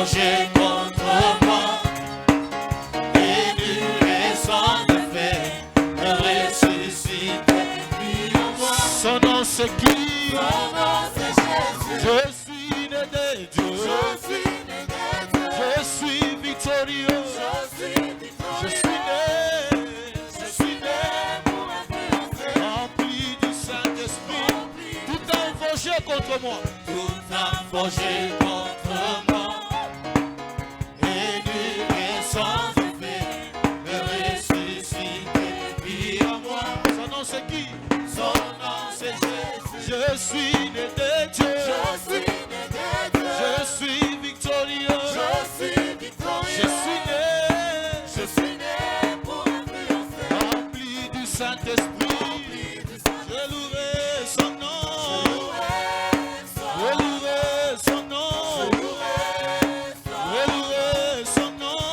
forgé contre moi, et nul est sans effet, ressuscité, lui en moi. Son nom c'est qui? Son nom c'est Jésus. Je suis né de Dieu. Je suis né de Dieu. Je suis victorieux. Je suis victorieux. Je suis né pour influencer. rempli du Saint-Esprit. Tout a forgé contre moi. Tout a forgé contre moi, et nul est sans effet, ressuscité, lui en moi. Son nom c'est qui? Son nom c'est Jésus. Je suis né de Dieu. Je suis né de Dieu. Je suis victorieux. Je suis victorieux. Je suis né pour influencer. rempli du Saint-Esprit. Je louerai son nom. Je louerai son nom. Je louerai son nom.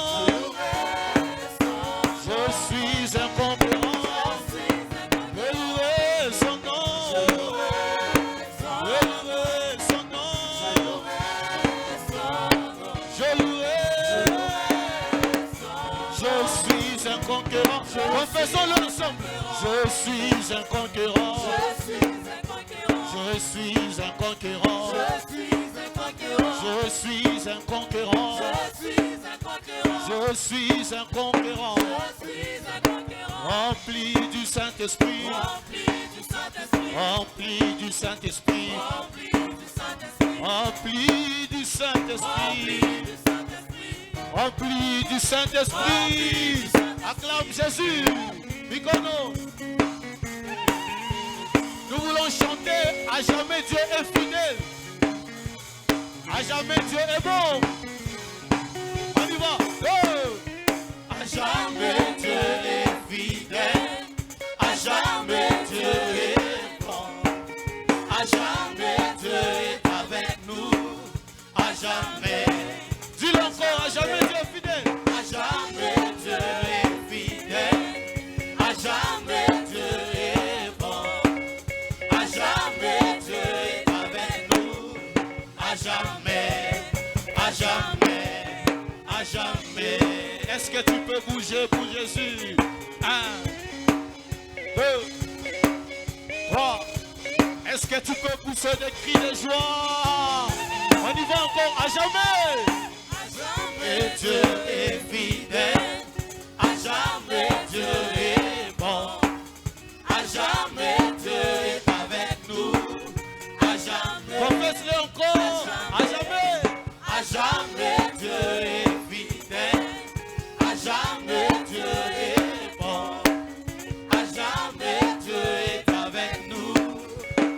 Je suis un conquérant. Je louerai son nom. Je louerai son nom. Je louerai. Je suis un conquérant. Confessons-le ensemble. Je suis un conquérant. Je suis un conquérant. Je suis un conquérant. Je suis un conquérant. Rempli du Saint-Esprit. Rempli du Saint-Esprit. Rempli du Saint-Esprit. Rempli du Saint-Esprit. Acclame Jésus. Mikono. Nous voulons chanter. À jamais Dieu est fidèle. À jamais Dieu est bon. On y va. Oh. À jamais Dieu est fidèle, à jamais Dieu est bon, à jamais Dieu est avec nous, à jamais. Dis-le encore, à jamais Dieu est fidèle. À jamais Dieu est fidèle, à jamais Dieu est bon, à jamais Dieu est avec nous, à jamais, à jamais, à jamais. Est-ce que tu peux bouger pour Jésus? 1, 2, 3. Est-ce que tu peux pousser des cris de joie? On y va encore, à jamais. À jamais Dieu est fidèle, à jamais Dieu est bon, à jamais Dieu est avec nous, à jamais. Confesse-le encore, à jamais. À jamais Dieu est fidèle, à jamais Dieu est bon, à jamais Dieu est avec nous,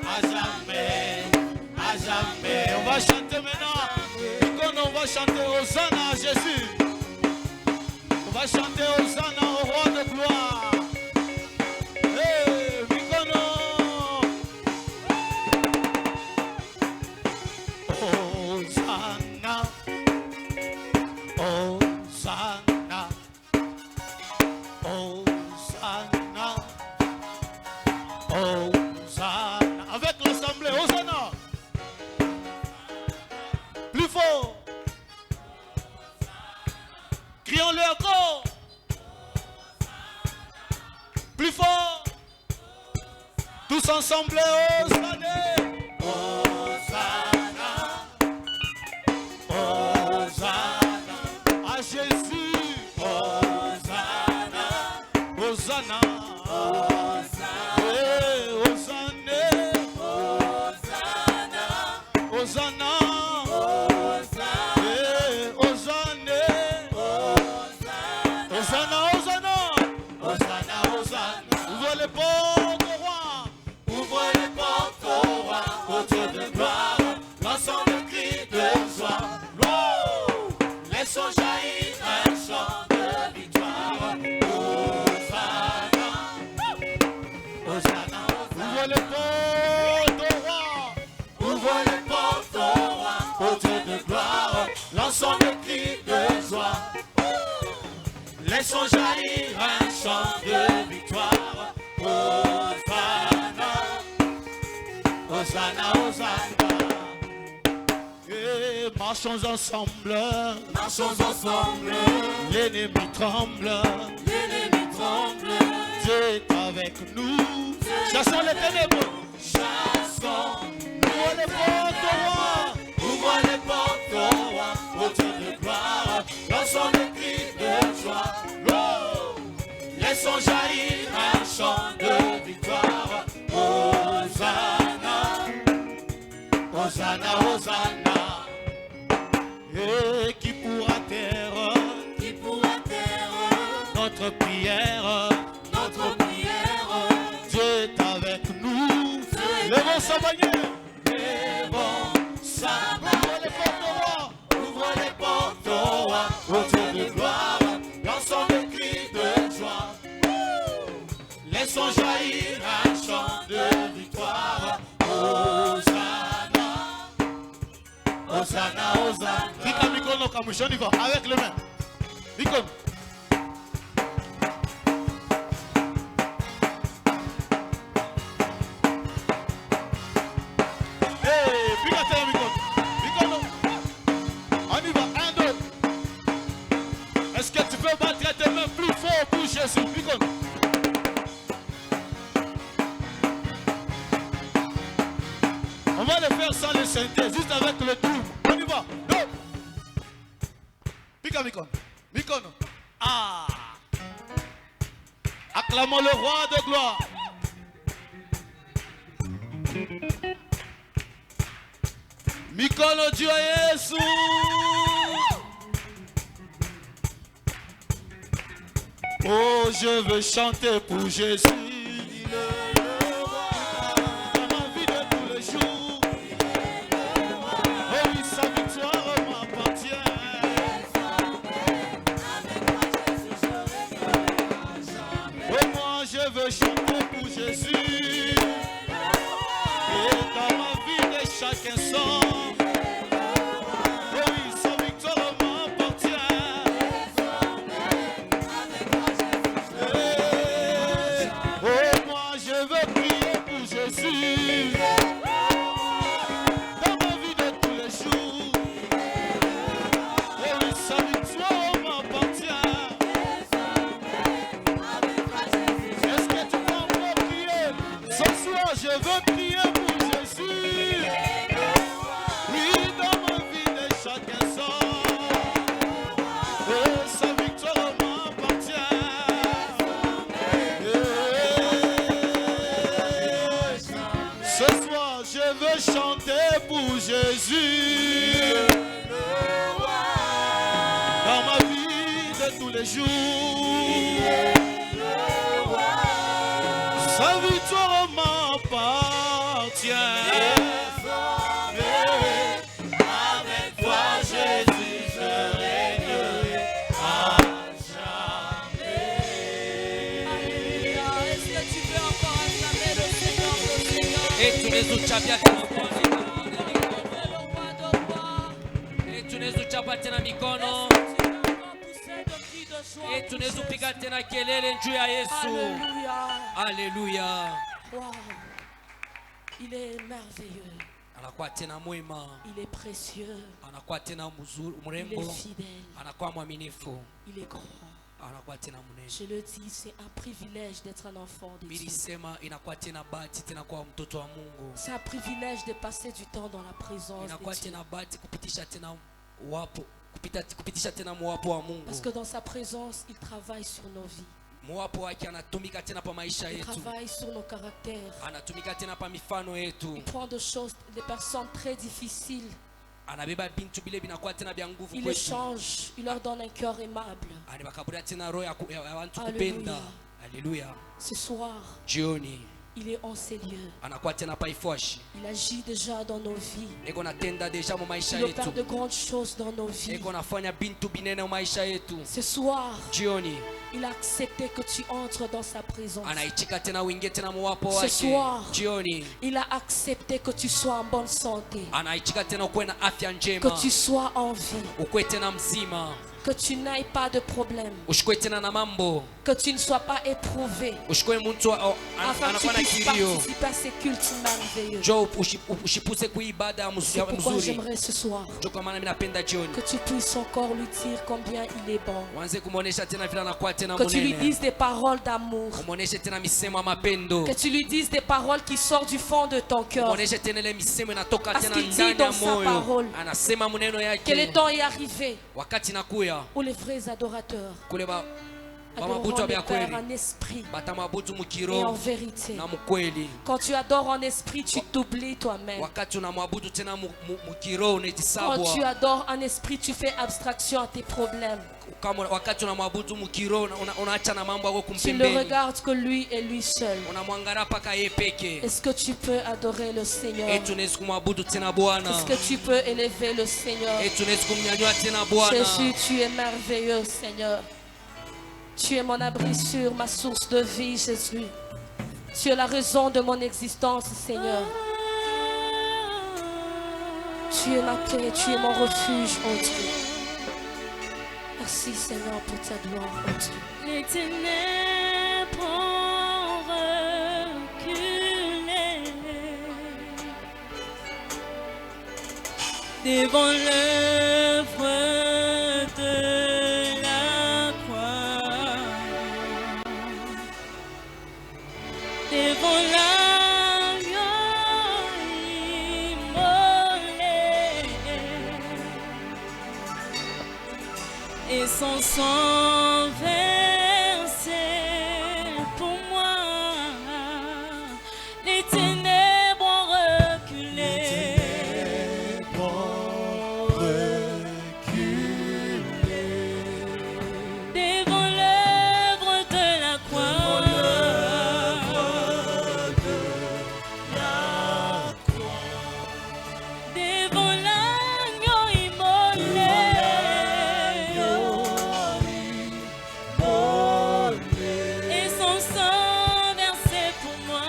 à jamais, à jamais. On va chanter maintenant. Quand on va chanter Hosanna à Jésus. On va chanter Hosanna au roi de gloire. Hey, Mikono. Hosanna. Hosanna. Hosanna. Hosanna. Avec l'assemblée, Hosanna. Plus fort. Crions-le encore. Plus fort. Tous ensemble, Hosanna. Hosanna, Hosanna. À Jésus. Hosanna, Hosanna. Hosanna, Hey, Hosanna. Hosanna, Hosanna. Hosanna, Hey, Hosanna. Hosanna, Hosanna. Hosanna, Hosanna. Ouvrez les portes au roi. Ouvre les portes au roi, au Dieu de gloire, lançons le cri de joie. Wow! Laissons jaillir un chant de victoire. Hosanna, Hosanna, Ouvrez les portes au roi. ouvre les portes au roi, au Dieu de gloire, lançons le cri de joie. Laissons jaillir un chant de victoire. Hosanna, Hosanna, Hosanna. Yeah. Et marchons ensemble. Marchons ensemble. L'ennemi tremble. L'ennemi tremble. Dieu est avec nous. Chassons les ténèbres. Chassons. Ouvre les portes au roi. Ouvre les portes au roi. Au Dieu de gloire. Lançons des cris de joie. Oh! Laissons jaillir un chant de victoire. Hosanna. Hosanna, Hosanna. Et qui pourra taire notre prière. Notre prière. Dieu est avec nous. Levons sa bannière. Levons sa Ouvre les portes au roi. Ouvre les portes au roi, au Dieu de gloire, lançons des cris de joie. Laissons jaillir un chant de victoire. Hosanna, Hosanna, Hosanna. Pika mikono kamwishoni kwa avec les mains. Mikono. Hey, pika tena mikono. Mikono. On y va, 1, 2. Est-ce que tu peux battre tes mains plus fort pour Jésus? Mikono. On va le faire sans le synthèse, juste avec le trou. On y va. 2. Pika mikono. Mikono. Ah. Acclamons le roi de gloire. Mikono Dieu Yesu. Oh, je veux chanter pour Jésus. Il est le roi. Dans ma vie de tous les jours. Oh oui, sa victoire m'appartient. Oh, moi je veux chanter pour Jésus. Et dans ma vie de chaque instant. Oh oui, sa victoire m'appartient. Oh, moi je veux prier pour Jésus. Dans ma vie de tous les jours. Oh oui, sa victoire m'appartient. Est-ce que tu peux encore prier? Ce soir, je veux prier pour Jésus. Oui, dans ma vie de chaque instant. Oh, sa victoire m'appartient. Ce soir, je veux chanter pour Jésus. Dans ma vie de tous les jours. Sa victoire m'appartient. Avec toi, Jésus, je régnerai à jamais. Alléluia. Est-ce que tu veux encore acclamer le Seigneur, le Seigneur? Et tu les uchapiate na mikono. Le roi de roi. Et tu les uchapa tena mikono. Est-ce que tu veux encore pousser de cris de joie Et tu pour les Jésus? upiga tena kelele juu ya Yesu. Alléluia. Alléluia. Wow. Il est merveilleux. Anakuwa tena mwema. Il est précieux. Anakuwa tena mzuri, Il est mrembo. fidèle. Anakuwa mwaminifu. Il est grand. Anakuwa tena mnene. Je le dis, c'est un privilège d'être un enfant de Dieu. Nilisema inakuwa tena bahati tena kwa mtoto wa Mungu. C'est un privilège de passer du temps dans la présence Inakuwa de Dieu. tena bahati kupitisha tena kupitisha tena mwapo wa Mungu. Parce que dans sa présence, il travaille sur nos vies. Mwapo wake anatumika tena pa maisha Il yetu. travaille sur nos caractères. Anatumika tena pa mifano yetu. Il prend des choses, des personnes très difficiles. Anabeba bintu bile binakuwa tena bya nguvu Il les kwetu. change. Il leur donne un cœur aimable. Anabakaburia tena roho ya watu Alléluia. kupenda. Alléluia. Ce soir, Jioni il est en ces lieux. anakuwa tena pa ifoshi. Il agit déjà dans nos vies. Eko natenda deja mu maisha Il opère yetu. de grandes choses dans nos vies. Eko nafanya bintu binene mu maisha yetu. Ce soir, Jioni il a accepté que tu entres dans sa présence. anaichika tena uingie tena muwapo Ce wake. soir. Jioni Il a accepté que tu sois en bonne santé. anaichika tena ukuwe na afya Que njema. tu sois en vie. Ukuwe tena mzima. Que tu n'ailles pas de problème. ushikwe tena na mambo, Que tu ne sois pas éprouvé. ushikwe mtu Afin que tu anakuwa na puisses kilio. participer à ces cultes merveilleux. Jo ushipuse kuibada ya C'est pourquoi mzuri. j'aimerais ce soir Jo kwa maana mimi napenda jioni. que tu puisses encore lui dire combien il est bon. Wanze kumuonesha tena vile anakuwa tena Que tu lui munene. dises des paroles d'amour. Umuoneshe tena misemo ya mapendo. Que tu lui dises des paroles qui sortent du fond de ton cœur. Umuoneshe tena ile misemo inatoka Parce tena qu'il dit ndani ya dans sa parole moyo. Anasema maneno que le yake. temps est arrivé Wakati nakuya où les vrais adorateurs kule ba adoreront mabutu le ya Père kweli. en esprit Batamabutu et en mukiro vérité. na mukweli. Quand tu adores en esprit, tu t'oublies toi-même. Wakati unamwabudu tena mukiro Quand unajisabwa. tu adores en esprit, tu fais abstraction à tes problèmes. Kama wakati unamwabudu mukiro unaacha na mambo yako Tu ne kumpembeni. regardes que lui et lui seul. Unamwangalia paka yeye peke. Est-ce que tu peux adorer le Seigneur? Tunaweza kumwabudu tena Bwana. Est-ce que tu peux élever le Seigneur? Tunaweza kumnyanyua tena Bwana. Jésus, tu es merveilleux, Seigneur. Tu es mon abri sûr, ma source de vie, Jésus. Tu es la raison de mon existence, Seigneur. Tu es ma paix, tu es mon refuge, oh Dieu. Merci, Seigneur, pour ta gloire, oh Dieu. Les ténèbres ont reculé devant l'œuvre de la croix, devant l'agneau immolé et son sang versé pour moi. Les ténèbres ont reculé devant l'œuvre de la croix, devant l'agneau immolé et son sang versé pour moi,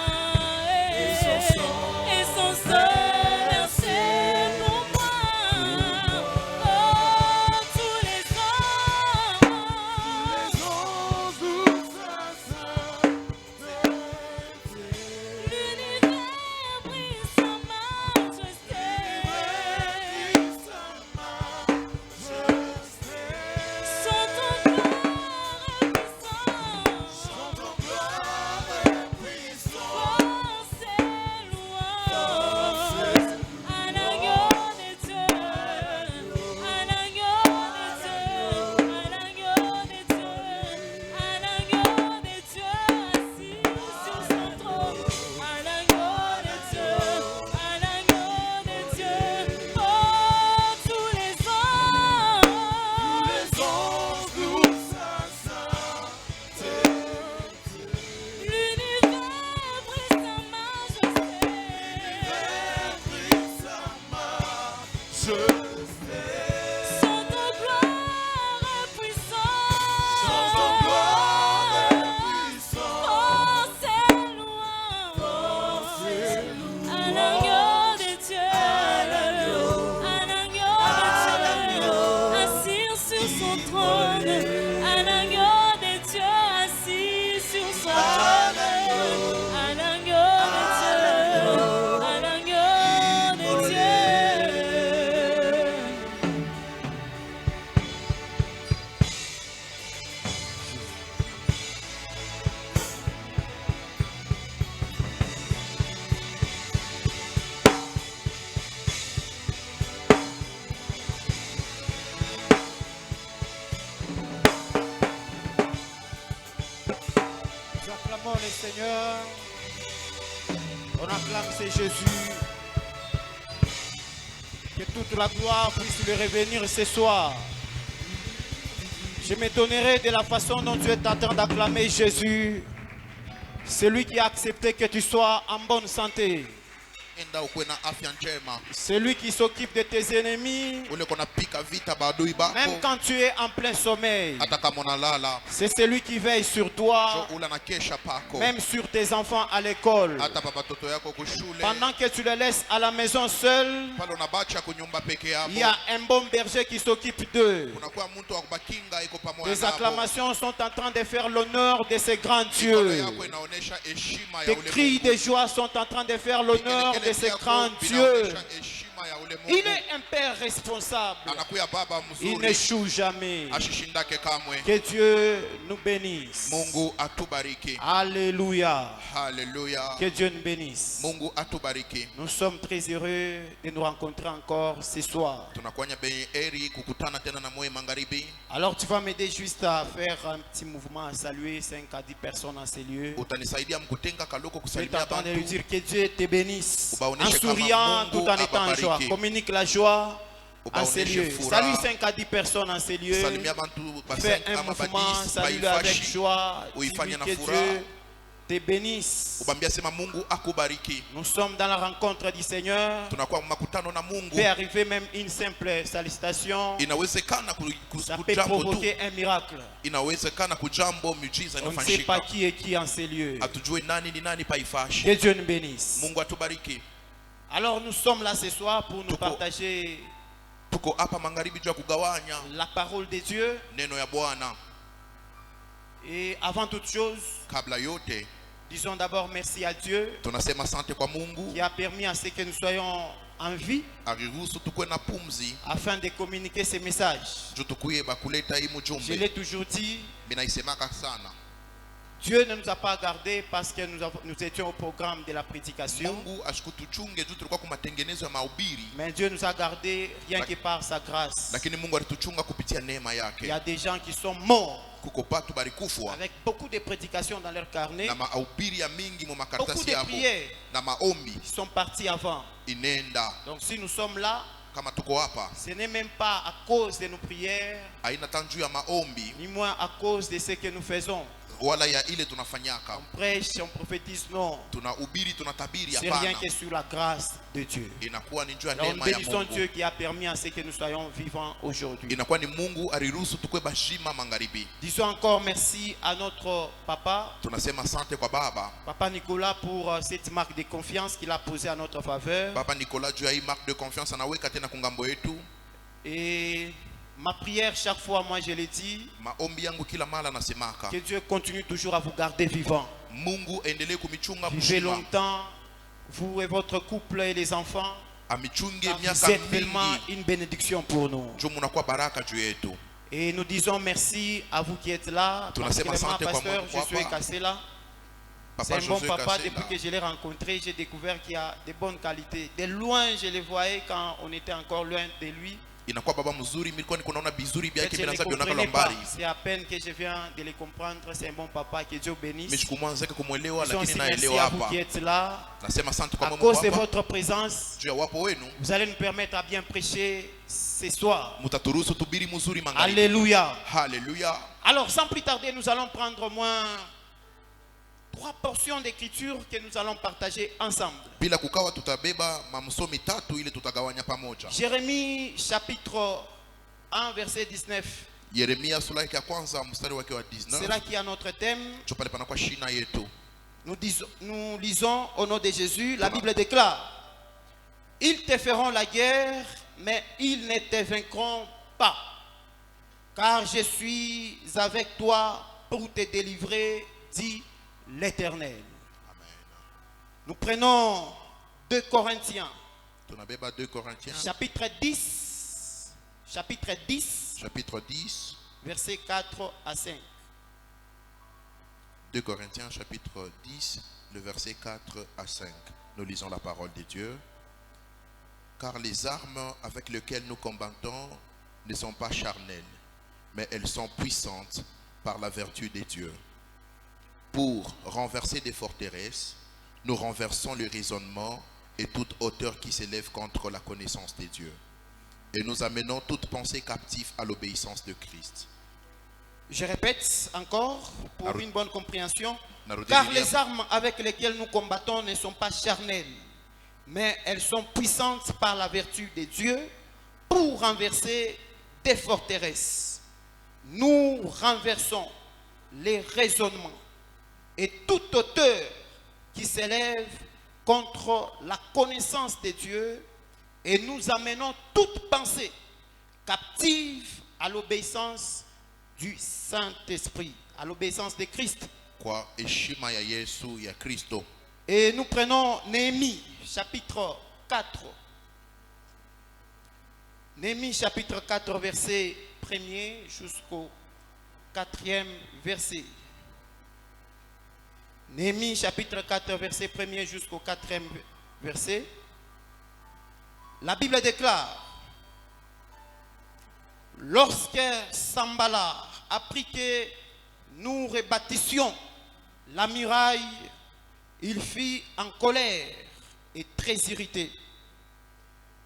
et son sang versé pour moi. Oh, tous les ans, l'univers brille sa majesté. Chantons gloire et puissance, force et louange à l'agneau de Dieu, à l'agneau de Dieu, à l'agneau de Dieu, à l'agneau de Dieu assis sur son trône, à l'agneau de Dieu, à l'agneau de Dieu. Oh, tous les anges, l'univers brille sa majesté. Chantons gloire et puissance, force et louange à l'agneau de Dieu, à l'agneau de Dieu, assis sur son trône, à l'agneau de Dieu, assis sur son trône, à l'agneau de Dieu, à l'agneau de Dieu. Nous acclamons le Seigneur. On acclame c'est Jésus. Que toute la gloire puisse lui revenir ce soir. Je m'étonnerai de la façon dont tu es en train d'acclamer Jésus. Celui qui a accepté que tu sois en bonne santé. enda ukuwe na afya njema. Celui qui s'occupe de tes ennemis, Ule konapika vita maadui bako même quand tu es en plein sommeil. hata kama unalala. C'est celui qui veille sur toi, Jo ule anakesha pako même sur tes enfants à l'école. hata pa batoto yako kushule. Pendant que tu les laisses à la maison seul, Pale unabacha kunyumba peke yako. il y a un bon berger qui s'occupe d'eux. Kunakuwa mtu wa kubakinga iko pamoja Les nabo. acclamations sont en train de faire l'honneur de ces grands Mikono dieux. yako inaonesha heshima ya Tes ule cris Mungu. de joie sont en train de faire l'honneur de ces Vigelegele grands vyako dieux. vinaonesha heshima ya ule Mungu. Il est un père responsable. Anakuya baba Il mzuri n'échoue jamais. ashishindake kamwe. Que Dieu nous bénisse. Mungu atubariki. Alléluia. Haleluya. Que Dieu nous bénisse. Mungu atubariki. Nous sommes très heureux de nous rencontrer encore ce soir. Tunakuwa heri kukutana tena na moyo magharibi. Alors tu vas m'aider juste à faire un petit mouvement, à saluer 5 à 10 personnes en ces lieux. Utanisaidia mkutenga kaloko Je kusalimia t'entends de lui bantu. dire que Dieu te bénisse. En Ubaoneshe kama souriant Mungu tout en étant en joie. ababariki. Communique la joie en ces Ubaoneshe lieux. furaha. Salue 5 à 10 personnes en ces lieux. Salimia bantu Fais ba un 5 ama ba mouvement, 10 salue-le avec baifashi. joie. Uifanye Dis-lui na que furaha. Dieu te bénisse. Ubambia sema Mungu akubariki. Nous sommes dans la rencontre du Seigneur. Tunakuwa makutano na Mungu. Peut arriver même une simple salutation. Inawezekana Ça peut kujambo tu. provoquer un miracle. Inawezekana kujambo miujiza On ne sait pas inafanyika. qui est qui en ces lieux. Atujue nani ni nani paifashi. Que Dieu nous bénisse. Mungu atubariki. Alors nous sommes là ce soir pour nous Tuko- partager Tuko hapa magharibi juu ya kugawanya la parole de Dieu. neno ya Bwana. Et avant toute chose, Kabla yote disons d'abord merci à Dieu tunasema asante kwa Mungu qui a permis à ce que nous soyons en vie aliruhusu tukue na pumzi afin de communiquer ces messages. juu tukuye bakuleta hii Je mjumbe. l'ai toujours dit, Minaisemaka sana. Dieu ne nous a pas gardés parce que nous étions au programme de la prédication, Mungu ashikutuchunge juu tulikuwa kwa matengenezo ya mahubiri, mais Dieu nous a gardés rien que par sa grâce. lakini Mungu alituchunga kupitia neema Il y yake. a des gens qui sont morts Kuko patu barikufwa avec beaucoup de prédications dans leur carnet, na mahubiri ya mingi mu beaucoup makaratasi de yabo prières na maombi qui sont partis avant. inenda. Donc si nous sommes là, Kama tuko hapa ce n'est même pas à cause de nos prières, haina tanju ya maombi ni moins à cause de ce que nous faisons. wala ya ile tunafanyaka. On prêche, on prophétise, non. Tunahubiri, tunatabiri, C'est rien hapana. que sur la grâce de Dieu. Inakuwa ni juu ya Alors nous neema ya bénissons Dieu Mungu. qui a permis à ce que nous soyons vivants aujourd'hui. Inakuwa ni Mungu aliruhusu tukue bashima magharibi. Disons encore merci à notre papa, Tunasema asante kwa baba. Papa Nicolas, pour cette marque de confiance qu'il a posée à notre faveur. Baba Nicolas juu ya hii marque de confiance anaweka tena kungambo yetu. Et ma prière chaque fois, moi je l'ai dit, Maombi yangu kila mara nasemaka, que Dieu continue toujours à vous garder vivant. Mungu endelee kumichunga Vivez kushima. longtemps, vous et votre couple et les enfants. Amichunge Car vous miaka êtes vraiment mingi. une bénédiction pour nous. Juu munakuwa baraka juu yetu. Et nous disons merci à vous qui êtes là. Tunasema Particulièrement asante kwa pasteur Mungu Josué hapa. Kassela. C'est Papa un bon Josué papa. Kassela. Depuis que je l'ai rencontré, j'ai découvert qu'il a de bonnes qualités. De loin, je le voyais quand on était encore loin de lui. Inakuwa baba mzuri, milikuwa niko naona bizuri Peut-être byake je ne binaanza le bionaka comprenais pas. lombari. C'est à peine que je viens de le comprendre. C'est un bon papa. Que Dieu bénisse. Mishikumanzake kumwelewa Disons lakini aussi merci naelewa à vous hapa. qui êtes là. Nasema asante kwa À Mungu cause de hapa. votre présence, Juu ya wapo wenu, vous allez nous permettre à bien prêcher ce soir. mutaturuhusu tubiri mzuri magharibi. Alléluia. Haleluya. Alors, sans plus tarder, nous allons prendre au moins 3 portions d'écriture que nous allons partager ensemble. Bila kukawa tutabeba mamsomi tatu ile tutagawanya pamoja. Jérémie chapitre 1 verset 19. Yeremia sura yake ya kwanza mstari wake wa C'est 19. là qui est notre thème. Cho pale panakuwa shina yetu. Nous lisons au nom de Jésus. La Bible déclare: ils te feront la guerre, mais ils ne te vaincront pas. Car je suis avec toi pour te délivrer, dit l'Éternel. Amen. Nous prenons 2 Corinthiens, Tunabeba 2 Corinthiens chapitre 10, chapitre 10. versets 4 à 5. 2 Corinthiens chapitre 10, le verset 4 à 5. Nous lisons la parole de Dieu. Car les armes avec lesquelles nous combattons ne sont pas charnelles, mais elles sont puissantes par la vertu de Dieu. Pour renverser des forteresses, nous renversons le raisonnement et toute hauteur qui s'élève contre la connaissance de Dieu. Et nous amenons toute pensée captive à l'obéissance de Christ. Je répète encore pour une bonne compréhension. Narudi Car William. les armes avec lesquelles nous combattons ne sont pas charnelles, mais elles sont puissantes par la vertu de Dieu pour renverser des forteresses. Nous renversons les raisonnements et toute hauteur qui s'élève contre la connaissance de Dieu et nous amenons toute pensée captive à l'obéissance du Saint-Esprit, à l'obéissance de Christ. Kwa heshima ya Yesu ya Kristo. Et nous prenons Néhémie chapitre 4. Néhémie chapitre 4 verset 1er jusqu'au 4e verset. Néhémie chapitre 4 verset 1er jusqu'au 4e verset. La Bible déclare: lorsque Sanballat apprit que nous rebâtissions la muraille, il fut en colère et très irrité.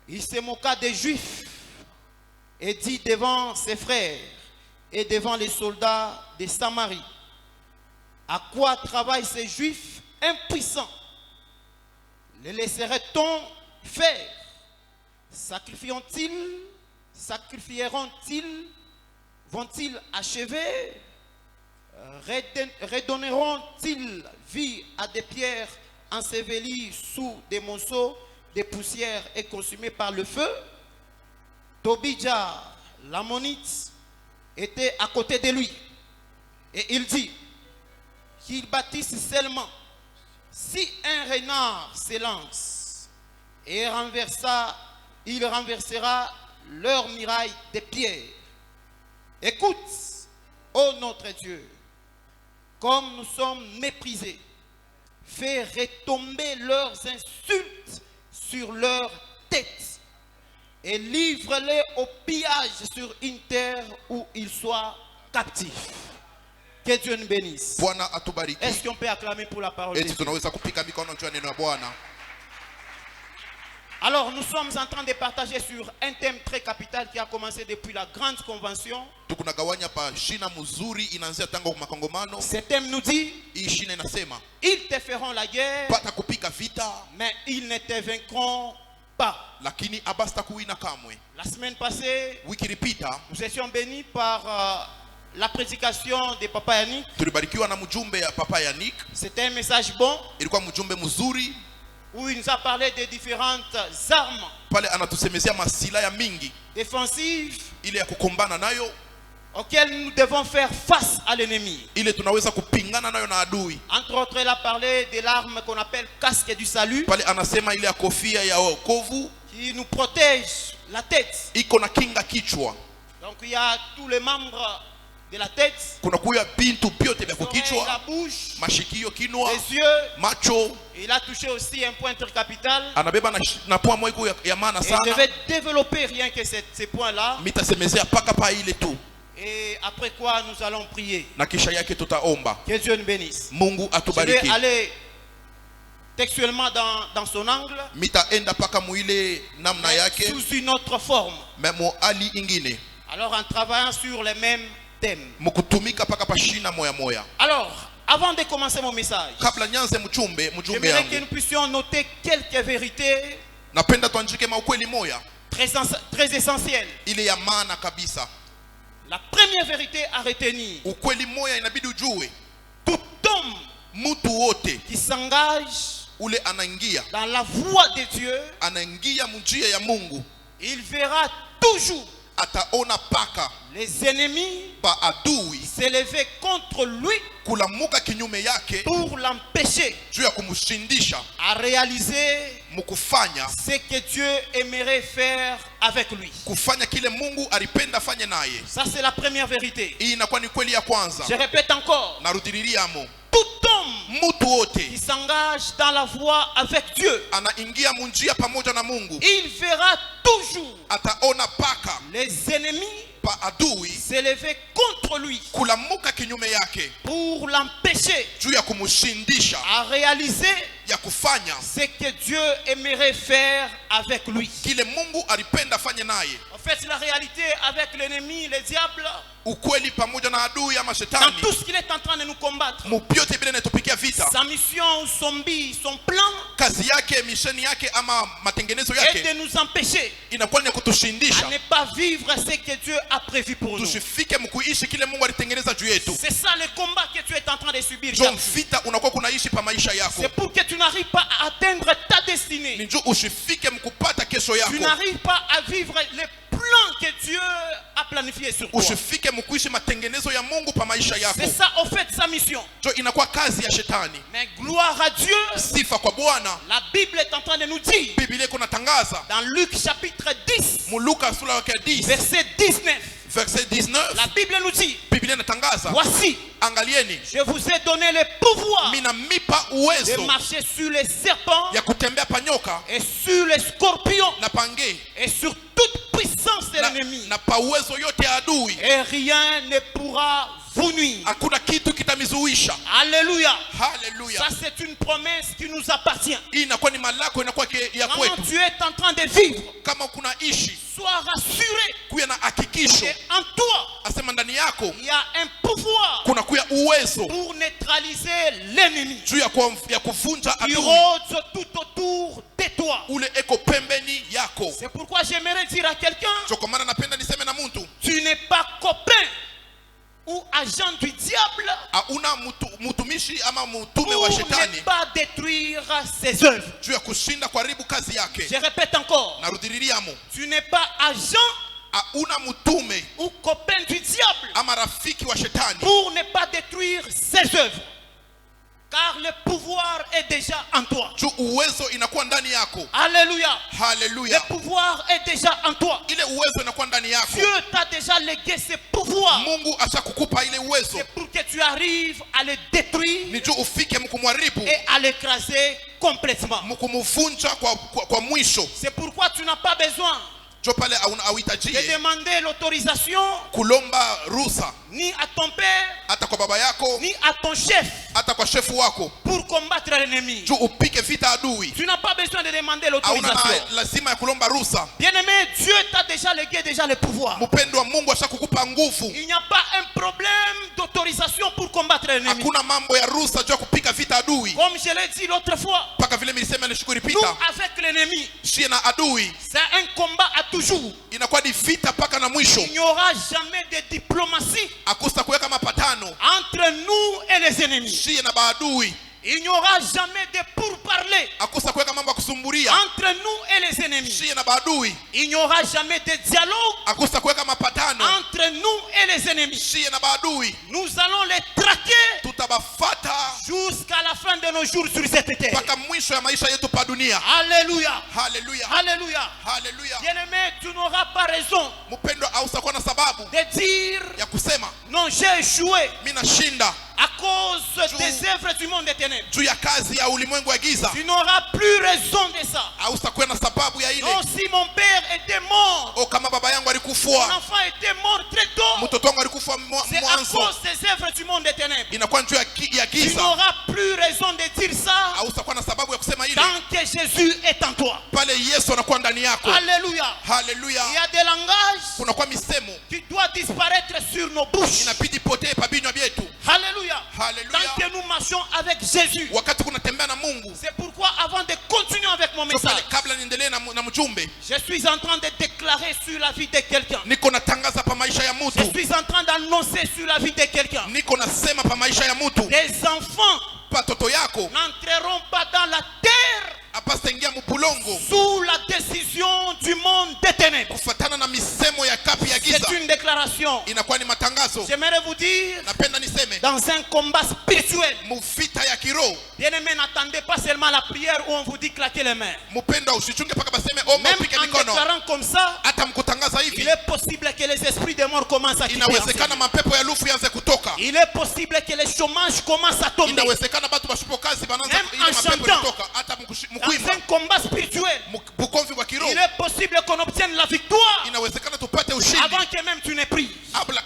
Il se moqua des Juifs et dit devant ses frères et devant les soldats de Samarie: à quoi travaillent ces Juifs impuissants? Les laisserait-on faire? Sacrifieront-ils? Vont-ils achever? Redonneront-ils vie à des pierres ensevelies sous des monceaux de poussière et consumées par le feu? Tobija, l'ammonite, était à côté de lui. Et il dit qu'ils bâtissent seulement si un renard s'élance et il renversera leur muraille de pierre. Écoute, ô notre Dieu, comme nous sommes méprisés, fais retomber leurs insultes sur leurs têtes et livre-les au pillage sur une terre où ils soient captifs. Que Dieu nous bénisse. Bwana atubariki. Est-ce qu'on peut acclamer pour la parole de Eti Dieu? tunaweza kupika mikono juu ya neno la Bwana. Alors nous sommes en train de partager sur un thème très capital qui a commencé depuis la grande convention. Tukunagawanya pa shina mzuri inaanzia tangu makongomano. Ce thème nous dit: Hii shina inasema ils te feront la guerre, pata kupika vita, mais ils ne te vaincront pas. lakini abasta kuwina kamwe. La semaine passée, Wiki ilipita nous étions bénis par la prédication de Papa Yannick. tulibarikiwa na mjumbe ya Papa Yannick. C'était un message bon Ilikuwa mjumbe mzuri où il nous a parlé des différentes armes pale anatusemezea masila ya mingi défensives ile ya kukumbana nayo, auxquelles nous devons faire face à l'ennemi. ile tunaweza kupingana nayo na adui. Entre autres, il a parlé de l'arme qu'on appelle casque du salut, Pale anasema ile ya kofia ya wokovu qui nous protège la tête. iko na kinga kichwa. Donc il y a tous les membres de la tête, Kuna kuya bintu vyote vya l'oreille, la kukichwa, bouche, mashikio, kinwa, les yeux. macho. Il a touché aussi un point très capital. Anabeba na poa moja ya maana Et je sana. vais développer rien que ces points-là. Mitasemezea paka pa ile tu, Et après quoi, nous allons prier. na kisha yake tutaomba. Que Dieu nous bénisse. Mungu Je vais atubariki. aller textuellement dans son angle, Mitaenda paka muile namna mais yake, sous une autre forme. memo ali ingine. Alors en travaillant sur les mêmes thèmes. Mukutumika paka pa shina moya moya. Alors, avant de commencer mon message, Kabla nyanze mjumbe j'aimerais que yangu, nous puissions noter quelques vérités napenda tuandike maukweli moya très essentielles. ile ya maana kabisa. La première vérité à retenir: Ukweli moya inabidi ujue, tout homme mtu wote qui s'engage ule anaingia dans la voie de Dieu, anaingia mjia ya Mungu, il verra toujours ataona paka les ennemis pa adui s'élever contre lui kulamuka kinyume yake pour l'empêcher juu ya kumshindisha à réaliser mukufanya ce que Dieu aimerait faire avec lui. kufanya kile Mungu alipenda fanye naye. Ça, c'est la première vérité. Hii inakuwa ni kweli ya kwanza. Je répète encore: Narudililiamo, tout homme mtu qui wote s'engage dans la voie avec Dieu, anaingia munjia pamoja na Mungu, il verra toujours ataona paka les ennemis pa adui s'élever contre lui kulamuka kinyume yake pour l'empêcher juu ya kumshindisha à réaliser ya kufanya ce que Dieu aimerait faire avec lui. kile Mungu alipenda afanye naye. En fait, la réalité avec l'ennemi, le diable, Ukweli pamoja na adui ama dans shetani, tout ce qu'il est en train de nous combattre, mupyote bila inatupikia vita, sa mission, son but, son plan kazi yake, misheni yake ama matengenezo est yake de nous empêcher inakuwa ni ya à kutushindisha ne pas vivre ce que Dieu a prévu pour nous. tusifike mkuishi kile Mungu alitengeneza juu yetu. C'est ça le combat que tu es en train de subir. Njo vita unakuwa kunaishi pa maisha yako, C'est pour que tu n'arrives pas à atteindre ta ni destinée. njo usifike mkupata kesho Tu yako, n'arrives pas à vivre les plans que Dieu a planifiés sur toi. usifike mkuishi matengenezo ya Mungu pa maisha yako. C'est ça, au fait, sa mission. Njo inakuwa kazi ya shetani. Mais gloire à Dieu, Sifa kwa Bwana. la Bible est en train de nous dire, Biblia iko natangaza dans Luc chapitre 10, Muluka sura yake 10 verset 19, verset 19, la Bible nous dit, Biblia inatangaza, voici, angalieni je vous ai donné le pouvoir minamipa de uwezo marcher sur les serpents ya kutembea panyoka et sur les scorpions na pange et sur toute puissance de l'ennemi. na pa uwezo yote ya adui, Et rien ne pourra vous nuire. hakuna kitu kitamizuisha. Alléluia. Haleluya! Ça, c'est une promesse qui nous appartient. Hii inakuwa ni malako, inakuwa ya Quand kwetu. tu es en train de vivre, Kama kuna ishi sois rassuré kuya na hakikisho, qu'en toi, asema ndani yako il y a un pouvoir kuna kuya uwezo pour neutraliser l'ennemi juu ya kuvunja qui adui rôde tout autour de toi. ule eko pembeni yako. C'est pourquoi j'aimerais dire à quelqu'un, Ndio kwa maana napenda niseme na mtu, tu n'es pas copain ou agent du diable hauna mtumishi ama mtume wa pour shetani ne pas détruire ses œuvres. juu ya kushinda kuharibu kazi yake. Je répète encore, Narudiririamo, tu n'es pas agent hauna mtume ou copain du diable ama rafiki wa shetani pour ne pas détruire ses œuvres. Car le pouvoir est déjà en toi. juu uwezo inakuwa ndani yako. Alléluia. Le Haleluya! pouvoir est déjà en toi. Ile uwezo inakuwa ndani yako. Dieu t'a déjà légué ce pouvoir. Mungu ashakukupa ile uwezo, C'est pour que tu arrives à le détruire ni juu ufike mkumharibu, et à l'écraser complètement. mkumuvunja kwa mwisho. C'est pourquoi tu n'as pas besoin Jo pale de auhitajie demander l'autorisation kulomba ruhusa ni à ton père, hata kwa baba yako, ni à ton chef hata kwa shefu wako, pour combattre l'ennemi. juu upike vita adui. Tu n'as pas besoin de demander Hauna l'autorisation. na lazima ya kulomba ruhusa. Bien-aimé, Dieu t'a déjà légué le pouvoir. Mpendo wa Mungu ashakukupa nguvu. Il n'y a pas un problème d'autorisation pour combattre l'ennemi. Hakuna mambo ya ruhusa juu ya kupika vita adui. Comme je l'ai dit l'autre fois, Paka vile milisema ni siku nous ilipita, avec l'ennemi, shie na adui c'est un combat à toujours. inakuwa ni vita paka na mwisho. Il n'y aura jamais de diplomatie Akusa kuweka mapatano entre nous et les ennemis. shie na baadui. Il n'y aura jamais de pourparlers Akusa kuweka mambo ya kusumburia entre nous et les ennemis. shie na baadui. Il n'y aura jamais de dialogue Akusa kuweka mapatano entre nous et les ennemis. shie na baadui. Nous allons les traquer Tutabafata jusqu'à la fin de nos jours sur cette terre. mpaka mwisho ya maisha yetu pa dunia. Alléluia. Haleluya! Alléluia. Haleluya! Bien-aimé, tu n'auras pas raison Mpendo, ausakuwa na sababu de dire ya kusema non, j'ai échoué mimi nashinda à cause des œuvres du monde des ténèbres. juu ya kazi ya ulimwengu wa giza. Tu n'auras plus raison de ça. Ausakuwa na sababu ya ile. Non, si mon père était mort, O, kama baba yangu mon alikufua, enfant était mort très tôt, mtoto wangu alikufa c'est à mwanzo, cause des œuvres du monde des ténèbres. inakuwa juu ya Tu giza. n'auras plus raison de dire ça Ausakuwa na sababu ya kusema ile tant que Jésus est en toi. pale Yesu anakuwa ndani yako. Alléluia. Haleluya! Il y a des langages Kunakuwa misemo qui doivent disparaître sur nos bouches. inabidi potee pa vinywa vyetu. Alléluia. Haleluya! Tant que nous marchons avec Jésus. Wakati kunatembea na Mungu. C'est pourquoi avant de continuer avec mon Ndio pale message, kabla niendelee na mjumbe, je suis en train de déclarer sur la vie de quelqu'un. niko natangaza pa maisha ya Je mtu. suis en train d'annoncer sur la vie de quelqu'un. Niko nasema pa maisha ya mtu. Les enfants Patoto yako n'entreront pas dans la terre apasitaingia mpulongo sous la décision du monde des ténèbres. kufatana na misemo ya kapi ya giza. C'est une déclaration. Inakuwa ni matangazo. J'aimerais vous dire, Napenda niseme dans un combat spirituel, muvita ya kiroho, bien-aimés, n'attendez pas seulement la prière où on vous dit claquer les mains. mpendo, usichunge paka baseme omba Même upike en mikono. déclarant comme ça, Hata mkutangaza il hivi, est possible que les esprits des morts commencent à quitter. inawezekana mapepo ya lufu yanze kutoka. Il est possible que les chômages commencent à tomber. Inawezekana batu bashipo kazi bananza Même ile en mapepo chantant. kutoka. Hata Dans mkuimba un combat spirituel, bukomvi wa kiroho, il est possible qu'on obtienne la victoire inawezekana tupate ushindi avant que même tu n'aies pris.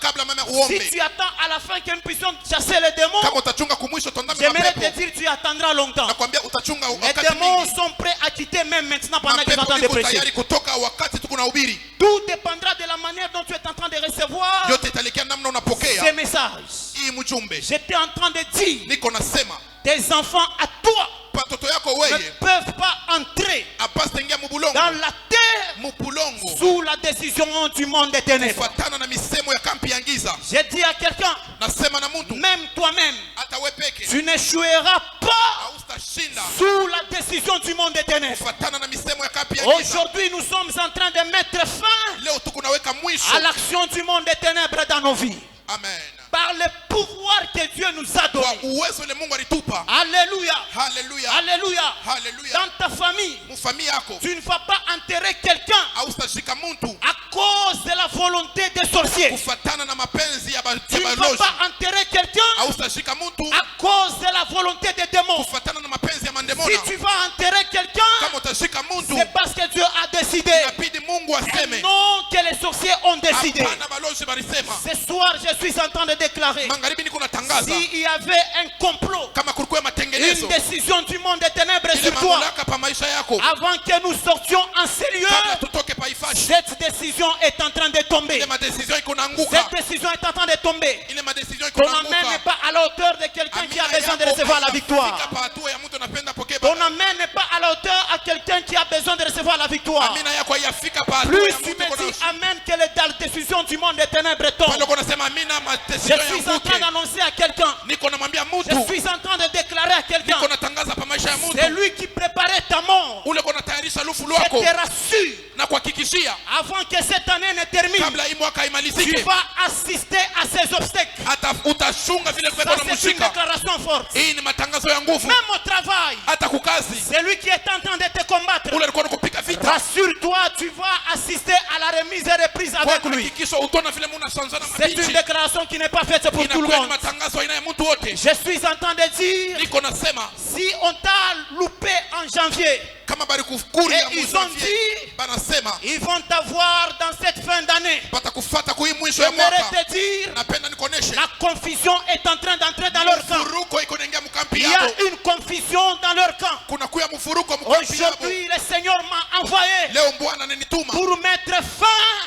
kabla mama Si uombe. tu attends à la fin que nous puissions chasser les démons, Kama utachunga kumwisho tondami j'aimerais te mapepo, dire tu attendras longtemps. nakwambia utachunga tunachunga Les wakati démons mingi. sont prêts à quitter même maintenant pendant que Mapepo j'entends de iko prêcher. tayari kutoka wakati tuko nahubiri. Tout dépendra de la manière dont tu es en train de recevoir Yote itaelekea namna ces unapokea messages. hii mjumbe. J'étais en train de dire, Niko nasema tes enfants à toi watoto yako ne weye peuvent pas entrer apasita ingia mubulongo dans la terre mupulongo sous la décision du monde des ténèbres. kufatana na misemo ya kampi ya giza. J'ai dit à quelqu'un, Nasema na mtu même toi-même, hata we peke tu n'échoueras pas hautashinda sous la décision du monde des ténèbres. kufatana na misemo ya kampi ya giza. Aujourd'hui, nous sommes en train de mettre fin Leo tuko naweka mwisho. à l'action du monde des ténèbres dans nos vies. Amen. Par le pouvoir que Dieu nous a Kwa donné. uwezo ile Mungu alitupa. Alléluia. Haleluya. Alléluia. Haleluya. Dans ta famille, Mufamii yako tu ne vas pas enterrer quelqu'un hautashika mtu à cause de la volonté des sorciers. kufatana na mapenzi ya Tu ne vas balozi. pas enterrer quelqu'un Hautashika mtu à cause de la volonté des démons. kufatana na mapenzi ya mandemona. Si tu vas enterrer quelqu'un, Kama utashika mtu c'est parce que Dieu a décidé. inabidi Mungu Et aseme. non que les sorciers ont décidé. Hapana balozi balisema. Ce soir, je suis en train de déclarer, Magharibi niko natangaza s'il y avait un complot, kama kulikuwa une matengenezo décision du monde des ténèbres ile sur toi, mamlaka pa maisha yako avant que nous sortions en sérieux, kabla tutoke pa ifashi. cette décision est en train de tomber. Ile madecision iko naanguka. Cette décision est en train de tomber. Ile madecision iko Ton amen n'est naanguka. pas à la hauteur de quelqu'un qui a Amina besoin de yako recevoir la haijafika victoire. pa hatua ya mtu anapenda pokea Ton baraka. amen n'est pas à la hauteur à quelqu'un qui a besoin de recevoir la victoire. Amina yako haijafika pa hatua Plus ya tu mtu me kuna dis amen que la décision du monde des ténèbres tombe. pale uko nasema amina Je madecision suis en train yanguke. d'annoncer à quelqu'un. Niko namwambia Je mtu suis en train de déclarer à quelqu'un. niko natangaza pa maisha ya C'est mtu lui qui préparait ta mort. ule uko natayarisha lufu Je lwako te rassure. na kuhakikishia Avant que cette année ne termine, kabla hii mwaka tu imalizike vas assister à ces obstacles. hata utashunga vile Ça, pepo c'est une namshika. déclaration forte. Hii ni matangazo ya nguvu. Même au travail, Hata kukazi c'est lui qui est en train de te combattre. ule alikuwa nakupika vita Rassure-toi, tu vas assister à la remise et reprise kwa avec lui. hakikisho utaona vile mnashanzana C'est une mabichi. déclaration qui n'est pas faite pour tout le Inakuwa ni monde. matangazo aina ya mtu wote. Je suis en train de dire, Niko nasema si on t'a loupé en janvier, kama bali kufukuri ya Et ils mwisho ont wa vie, dit- banasema ils vont t'avoir dans cette fin d'année. batakufuata kwa hii mwisho ya J'aimerais mwaka. te dire, Napenda nikuoneshe la confusion est en train d'entrer dans leur camp. mfuruko iko naingia mkampi Il y yako. a une confusion dans leur camp. Kuna kuya mfuruko mkampi yako. Aujourd'hui, le Seigneur m'a envoyé Leo Bwana ananituma pour mettre fin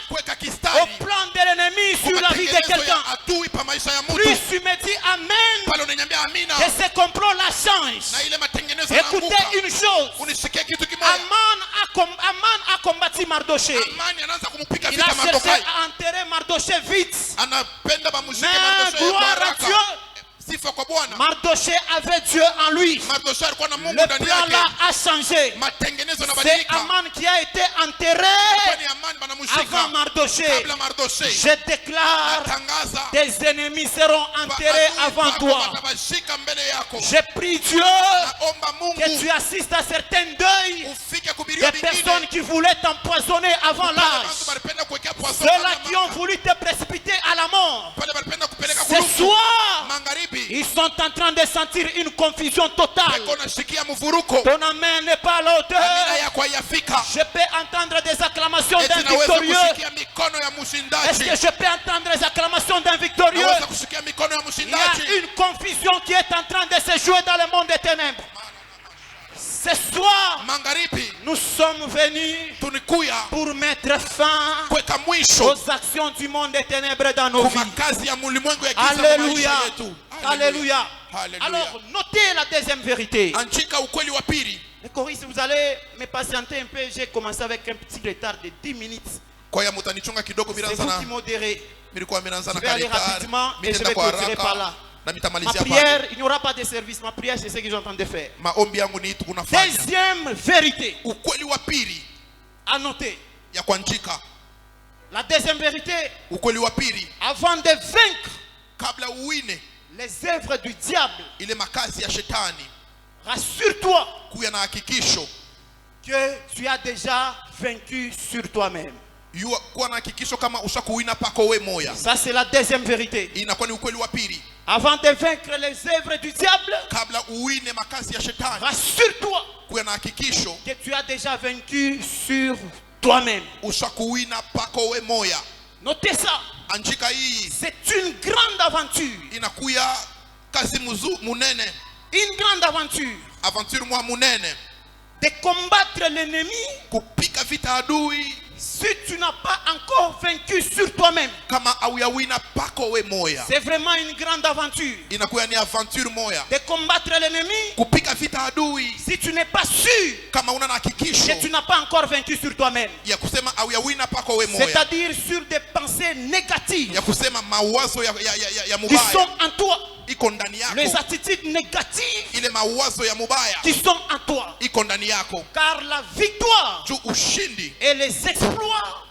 kuweka au kistari plan de l'ennemi kwa sur la vie de matengenezo quelqu'un. ya adui pa maisha ya Plus mtu. tu me dis Amen, Pale unaniambia amina que ce complot la change. na ile matengenezo Écoutez yanaanguka. une chose. Unisikie kitu kimoja. Aman a combattu Mardoché. Amani anaanza kumpiga Il a vita cherché Mardokai. à enterrer Mardoché vite. Anapenda bamshike Mais Mardoshai gloire kwa à haraka. Dieu. Sifa kwa Bwana. Mardoché avait Dieu en lui. Mardoshai alikuwa na Mungu Le ndani plan là yake. a changé. Matengenezo C'est yanabadilika. Aman qui a été enterré Kwani Amani banamshika avant Mardoché. kabla Mardoshai. Je déclare, Natangaza tes ennemis seront enterrés maadui avant wako toi. watabashika mbele yako. Je prie Dieu Naomba que Mungu tu assistes à certains deuils ufike kubiria des vingine. personnes qui voulaient t'empoisonner avant Pale l'âge. watu walipenda kuwekea poison Ceux-là kama qui ont maka. voulu te précipiter à la mort. Pale walipenda kupeleka Ce kulufu. soir, Magharibi ils sont en train de sentir une confusion totale. eko nashikia mvuruko. Ton amen n'est pas à la Amina hauteur. yako haiyafika. Je peux entendre des acclamations Eti d'un naweza victorieux. kushikia mikono ya Est-ce mshindaji. que je peux entendre les acclamations d'un victorieux? Naweza kushikia mikono ya Il y mshindaji. a une confusion qui est en train de se jouer dans le monde des ténèbres. Ce soir, Magharibi nous sommes venus tunikuya pour mettre fin kuweka mwisho aux actions du monde des ténèbres dans nos kwa vies. makazi ya ulimwengu ya giza kwa maisha Alléluia. yetu. Alléluia. Alléluia. Alors, notez la deuxième vérité. Anchika ukweli wa pili. Les choristes, vous allez me patienter un peu. J'ai commencé avec un petit retard de 10 minutes. Kwa hiyo mtanichunga kidogo C'est miranza vous na qui modérez. nilikuwa miranza na Je vais aller kalikar. rapidement et je Mitenda vais kwa clôturer par là. haraka na Ma mitamalizia prière, pale. il n'y aura pas de service. Ma prière, c'est ce que je suis en train de faire. Maombi yangu ni tunafanya. Deuxième vérité Ukweli wa pili à noter. ya kuanchika. La deuxième vérité, Ukweli wa pili avant de vaincre kabla uwine les œuvres du diable, ile makazi ya shetani, rassure-toi kuya na hakikisho que tu as déjà vaincu sur toi-même. kuwa na hakikisho kama ushakuwina pako we moya. Ça, c'est la deuxième vérité. Inakuwa ni ukweli wa pili Avant de vaincre les œuvres du diable, kabla uwine makazi ya shetani, rassure-toi kuya na hakikisho que tu as déjà vaincu sur toi-même. ushakuwina pako we moya. Notez ça. Anchika hii C'est une grande aventure. inakuya kazi munene, Une grande aventure. aventure mwa munene de combattre l'ennemi kupika vita adui si tu n'as pas encore vaincu sur toi-même. kama auyawina pako we moya. C'est vraiment une grande aventure. Inakuwa ni aventure moya De combattre l'ennemi kupika vita adui si tu n'es pas sûr kama una na hakikisho que tu n'as pas encore vaincu sur toi-même. ya kusema auyawina pako we moya, C'est-à-dire sur des pensées négatives ya kusema mawazo ya qui mubaya sont en toi. iko ndani yako, Les attitudes négatives ile mawazo ya mubaya qui sont en toi. iko ndani yako. Car la victoire Juu ushindi et les exploits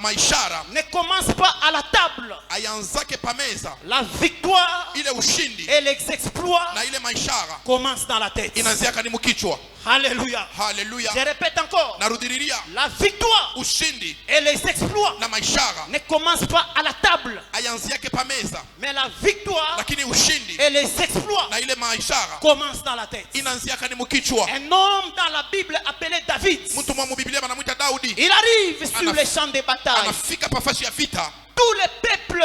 maishara ne commencent pas à la table. ayanzake pameza. La victoire Ile ushindi et les exploits na ile maishara commencent dans la tête. inaanziaka ni mkichwa. Alléluia. Haleluya. Je répète encore. Narudiriria, La victoire ushindi et les exploits na maishara ne commencent pas à la table. ayanziake pameza, Mais la victoire lakini ushindi et les exploits na ile maishara commencent dans la tête. inaanziaka ni mkichwa. Un homme dans la Bible appelé David, Mtu mwa Biblia banamwita Daudi il arrive sur les champs de bataille. anafika pafasi ya vita, Tous les peuples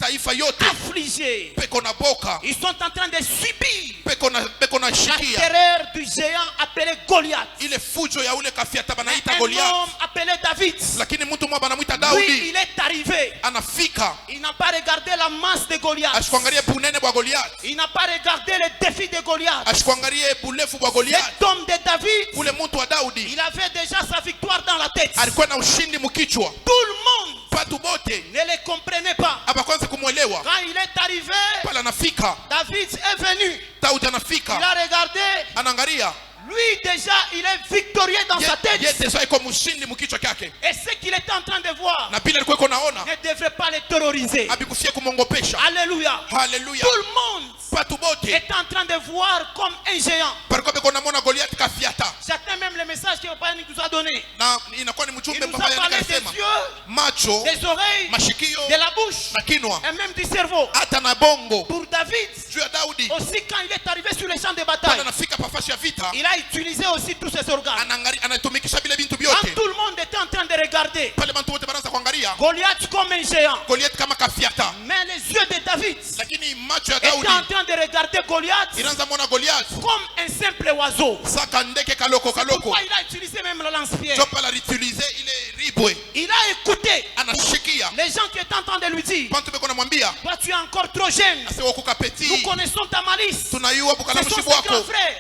taifa yote affligés, peko na boka, ils sont en train de subir peko na la shikia terreur du géant appelé Goliath. ile fujo ya ule kafiata Mais banaita un Goliath, homme appelé David, lakini mtu mwa banamwita lui, Daudi il est arrivé. anafika Il n'a pas regardé la masse de Goliath. ashikuangalie bunene bwa Goliath, Il n'a pas regardé les défis de Goliath. ashikuangalie bulefu bwa Goliath. Cet homme de David, Ule mtu wa Daudi il avait déjà sa victoire dans la tête. alikuwa na ushindi mkichwa. Tout le monde Watu bote ne le comprenait pas. abakwanza kumwelewa. Quand il est arrivé, Pale anafika David est venu. Daudi Il anafika a regardé. anaangalia, Lui déjà, il est victorieux dans sa tête. yeye sasa iko mshindi mkichwa kyake, Et ce qu'il était en train de voir na pile alikuwa iko naona ne devrait pas le terroriser. abikufia kumongopesha. Alléluia. Haleluya. Tout le monde Watu bote est en train de voir comme un géant. palikuwa beko namona Goliath kafiata, J'attends même le message que Papa nous a donné. na inakuwa ni Il mchumbe nous a pamoja parlé des nikasema yeux, macho, des oreilles, mashikio de la bouche na kinwa et même du cerveau. hata na bongo. Pour David, Juu ya Daudi aussi quand il est arrivé sur les champs de pale bataille, anafika pafasi ya vita, il a utilisé aussi tous ses organes. anatumikisha vile vitu Quand vyote. tout le monde était en train de regarder Pale bantu wote banaanza kuangalia Goliath comme un géant, Goliath kama kafiata, mais les yeux de David lakini macho ya étaient Daudi en train de regarder Goliath inaanza mwona Goliath comme un simple oiseau. saka ndeke kaloko kaloko. Pourquoi il a utilisé même le lance-pierre? Ndio pale alitilize ile ribwe, Il a écouté anashikia les gens qui étaient en train de lui dire, bantu beko namwambia toi tu es encore trop jeune, asewa kukapeti, nous connaissons ta malice. tunayua Ce bukala sont ses mshibu grands wako. frères.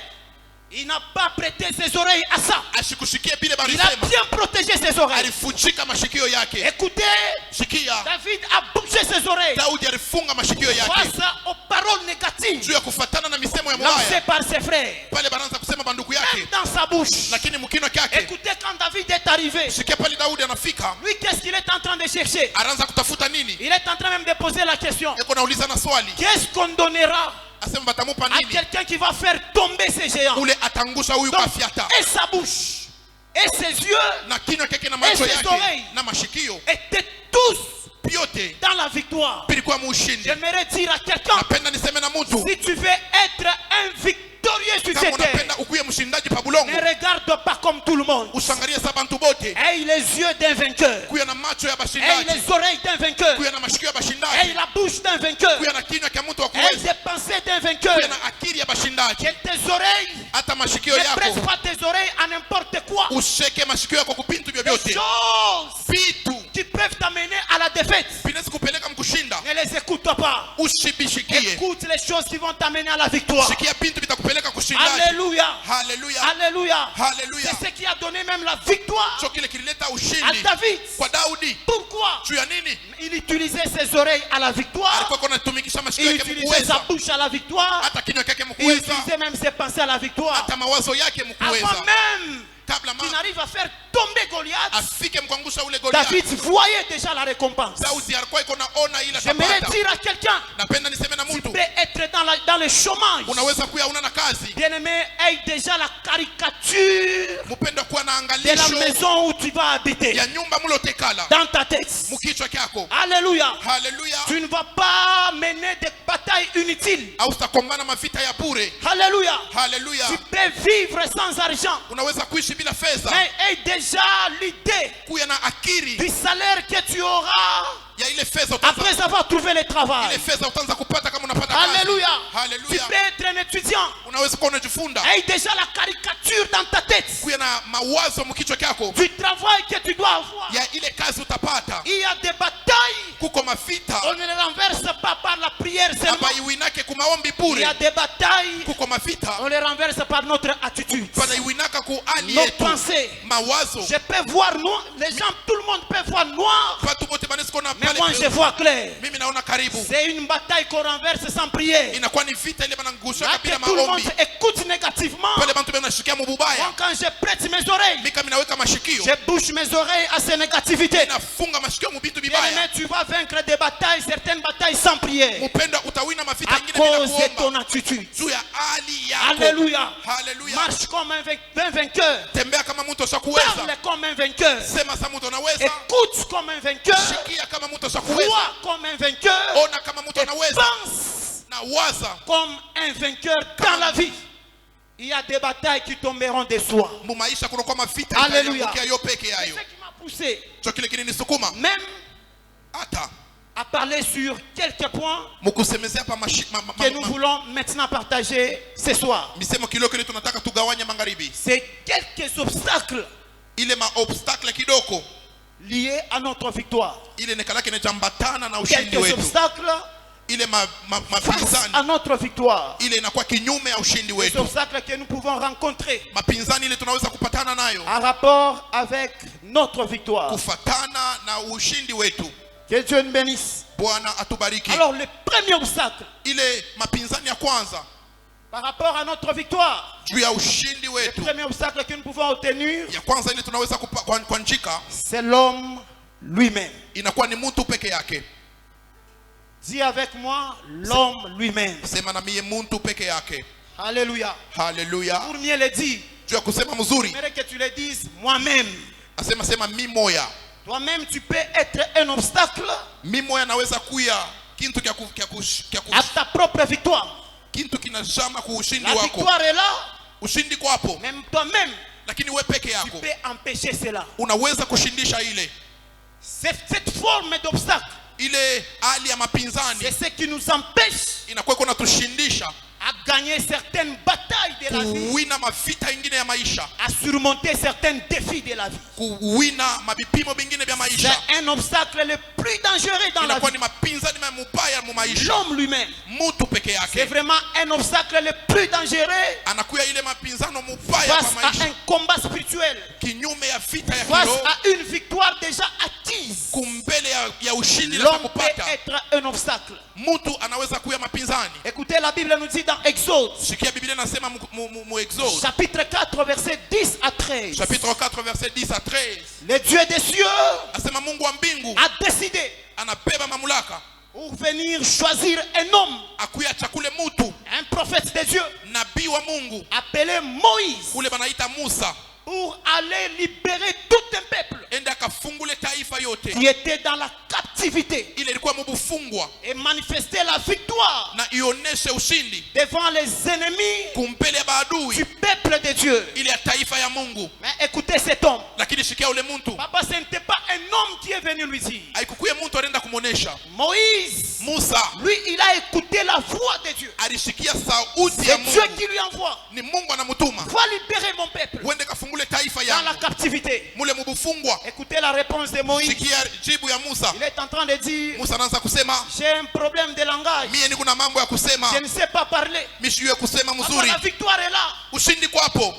Il n'a pas prêté ses oreilles à ça. Ashikushikie bile Il a balisema, bien protégé ses oreilles. alifuchika mashikio yake. Écoutez, Shikia, David a bougé ses oreilles Daudi alifunga mashikio yake face aux paroles négatives juu ya kufatana na misemo ya lancées mbaya. par ses frères. Pale banaanza kusema banduku Même yake, dans sa bouche. lakini mkino kyake. Écoutez, quand David est arrivé, Shikia pale Daudi anafika, lui, qu'est-ce qu'il est en train de chercher? anaanza kutafuta nini? Il est en train même de poser la question. Eko nauliza na swali, Qu'est-ce qu'on donnera asema batamupa à nini quelqu'un qui va faire tomber ces géants? ule atangusha huyu Donc, kafiata? et sa bouche, et ses yeux Na kinywa kyake na macho ses oreilles. yake na mashikio étaient tous vyote dans la victoire. vilikuwa muushindi. J'aimerais dire à quelqu'un, Napenda niseme na mtu, si tu veux être un victorieux sur kama cette terre, unapenda ukuye mshindaji pa bulongo, ne regarde pas comme tout le monde. usangalie sa bantu bote, Aie les yeux d'un vainqueur. kuya na macho ya Aie bashindaji, les oreilles d'un vainqueur. kuya na mashikio ya Aie bashindaji, la bouche d'un vainqueur. kuya na kinywa kya mtu wa Aie kuweza, des pensées d'un vainqueur. kuya na akili ya bashindaji. Que tes oreilles Hata mashikio ne pressent yako pas tes oreilles à n'importe quoi. usheke mashikio yako kupintu Les vyovyote, choses vitu qui peuvent t'amener à la défaite. vinaweza kupeleka mkushinda, Ne les écoute pas. usibishikie. Écoute les choses qui vont t'amener à la victoire. Shikia bintu vitakupeleka kushindaji. Alléluia. Haleluya, Alléluia. haleluya. C'est ce qui a donné même la victoire Cho kile kilileta à ushindi David. kwa Daudi. Pourquoi? Juu ya nini? Il utilisait ses oreilles à la victoire. Alikuwa kuna tumikisha mashikio Il yake utilisait sa mkuweza, bouche à la victoire. hata kinywa chake Il mkuweza, utilisait même ses pensées à la victoire. hata mawazo yake mkuweza. Avant même Kabla qu'il ma n'arrive à faire tomber Goliath, afike mkwangusha ule Goliath, David voyait déjà la récompense. Daudi alikuwa iko naona ile J'aimerais atapata. dire à quelqu'un, Napenda niseme na tu mtu, peux être dans le chômage. unaweza kuya una na kazi, Bien-aimé, aie déjà la caricature mpendo kuwa na de la angalisho maison où tu vas habiter ya nyumba mlotekala dans ta tête. mkichwa kyako. Alléluia. Haleluya, Tu ne vas pas mener des batailles inutiles. au utakombana mavita ya bure. Alléluia. Haleluya, Tu peux vivre sans argent, unaweza kuishi bila fedha, mais aie déjà l'idée kuya na akili du salaire que tu auras ya ile fedha utaanza, après avoir trouvé le ile travail. fedha utaanza kupata kama unapata kazi. Alléluia. Tu Haleluya. peux être un étudiant. Unaweza kuwa unajifunda Aie déjà la caricature dans ta tête kuya na mawazo mkichwa chako du travail que tu dois avoir. ya ile kazi utapata. Il y a des batailles. Kuko mafita On ne les renverse pas par la prière seulement. hapa iwinake kumaombi Il y a bure. des batailles. Kuko mafita On les renverse par notre attitude. pana iwinaka ku hali Nos yetu pensées. mawazo. Je peux voir noir. Les gens, tout le monde peut voir noir. Watu wote banaweza kuona Mais pale moi, je vois clair. mimi naona karibu. C'est une bataille qu'on renverse sans prier. Inakuwa ni vita ile banangusha Là bila que tout le monde maombi. écoute négativement. Pale bantu banashikia Moi, mububaya. quand je prête mes oreilles, Mimi kama naweka mashikio je bouche mes oreilles à ces négativités. nafunga mashikio mubitu Bien-aimé, bibaya. tu vas vaincre des batailles, certaines batailles sans prière. Mupenda utawina mavita À ingine bila cause de ton kuomba. attitude. Juu ya hali yako. Alléluia. Haleluya. Marche comme un vainqueur. Tembea kama mtu ashakuweza. Parle comme un vainqueur. Sema sa mtu anaweza. Écoute comme un vainqueur. Shikia kama mtu ashakuweza. Vois comme un vainqueur. Ona kama mtu anaweza. Pense Na waza comme un vainqueur dans la vie. Il y a des batailles qui tomberont de soi. mu maisha kuna kwa mavita Haleluya. itayokia yo peke C'est yayo. ce qui m'a poussé Cho kile kile nisukuma même hata à parler sur quelques points mukusemezea hapa que nous voulons maintenant partager ce soir. misemo kilio kile tunataka tugawanye magharibi. C'est quelques obstacles Ile ma obstacle kidogo liés à notre victoire. ile nekalake inajambatana na ushindi Quelques wetu. obstacles Ile face mapinzani à notre victoire. ile inakuwa kinyume ya ushindi Les wetu. obstacles que nous pouvons rencontrer Mapinzani ile tunaweza kupatana nayo en rapport avec notre victoire. kufatana na ushindi wetu. Que Dieu nous bénisse. Bwana atubariki. Alors le premier obstacle Ile mapinzani ya kwanza par rapport à notre victoire, juu ya ushindi le wetu, premier obstacle que nous pouvons obtenir, ya kwanza ile tunaweza kuanjika c'est l'homme lui-même. inakuwa ni mtu peke yake. Dis avec moi, l'homme lui-même. Sema na mie mtu peke yake. Alléluia. Haleluya. Pour mieux le dire, Juu ya kusema mzuri j'aimerais que tu le dises moi-même. asema sema mi moya. Toi-même, tu peux être un obstacle Mi moya naweza kuya kintu à ta propre victoire. kintu kinajama ku ushindi La wako. victoire est là, Ushindi kwapo, même toi-même, lakini we peke tu yako peux empêcher cela. unaweza kushindisha ile Cette forme d'obstacle, ile hali ya mapinzani c'est ce qui nous empêche inakuwa kuna tushindisha à gagner certaines batailles de la vie, kuwina mavita ingine ya maisha, à surmonter certains défis de la vie. kuwina mabipimo bingine vya maisha. C'est un obstacle le plus dangereux dans la Inakuwa vie. ni mapinzani mubaya mu maisha. L'homme lui-même, Mtu peke c'est yake vraiment un obstacle le plus dangereux anakuya ile mapinzano mubaya face kwa à maisha, un combat spirituel, kinyume ya vita ya face kiroho, à une victoire déjà acquise. kumbele ya ushindi na L'homme peut kupata. être un obstacle. Mtu anaweza kuya mapinzani. Écoutez, la Bible nous dit dans Exode, Sikia Biblia nasema mu Exode chapitre 4, versets 10 à 13. chapitre 4 verset 10 à 13, Le Dieu des cieux asema Mungu wa mbingu a décidé anabeba mamlaka pour venir choisir un homme, akuya chakule mutu un prophète de Dieu, nabii wa Mungu appelé Moïse, ule banaita Musa, pour aller libérer tout un peuple ende akafungule taifa yote qui était dans la captivité ile ilikuwa mubufungwa et manifester la victoire na ioneshe ushindi devant les ennemis kumbele ya du maadui peuple de Dieu. ile ya taifa ya Mungu. Mais écoutez cet homme. Lakini shikia ule muntu, Papa, ce n'était pas un homme qui est venu lui dire. haikukuye muntu anaenda kumuonesha. Moïse, Musa lui, il a écouté la voix de Dieu. alishikia sauti ya C'est Dieu Mungu, qui lui envoie. ni Mungu anamutuma Va libérer mon peuple uende kafungule taifa dans la yangu captivité. mule mubufungwa. Écoutez la réponse de Moïse. Shikia jibu ya Musa. Il est en train de dire, Musa anaanza kusema j'ai un problème de langage. mie niko na mambo ya kusema, Je ne sais pas parler. mishiwe kusema Alors, mzuri. la victoire est là. Ushindi kwapo,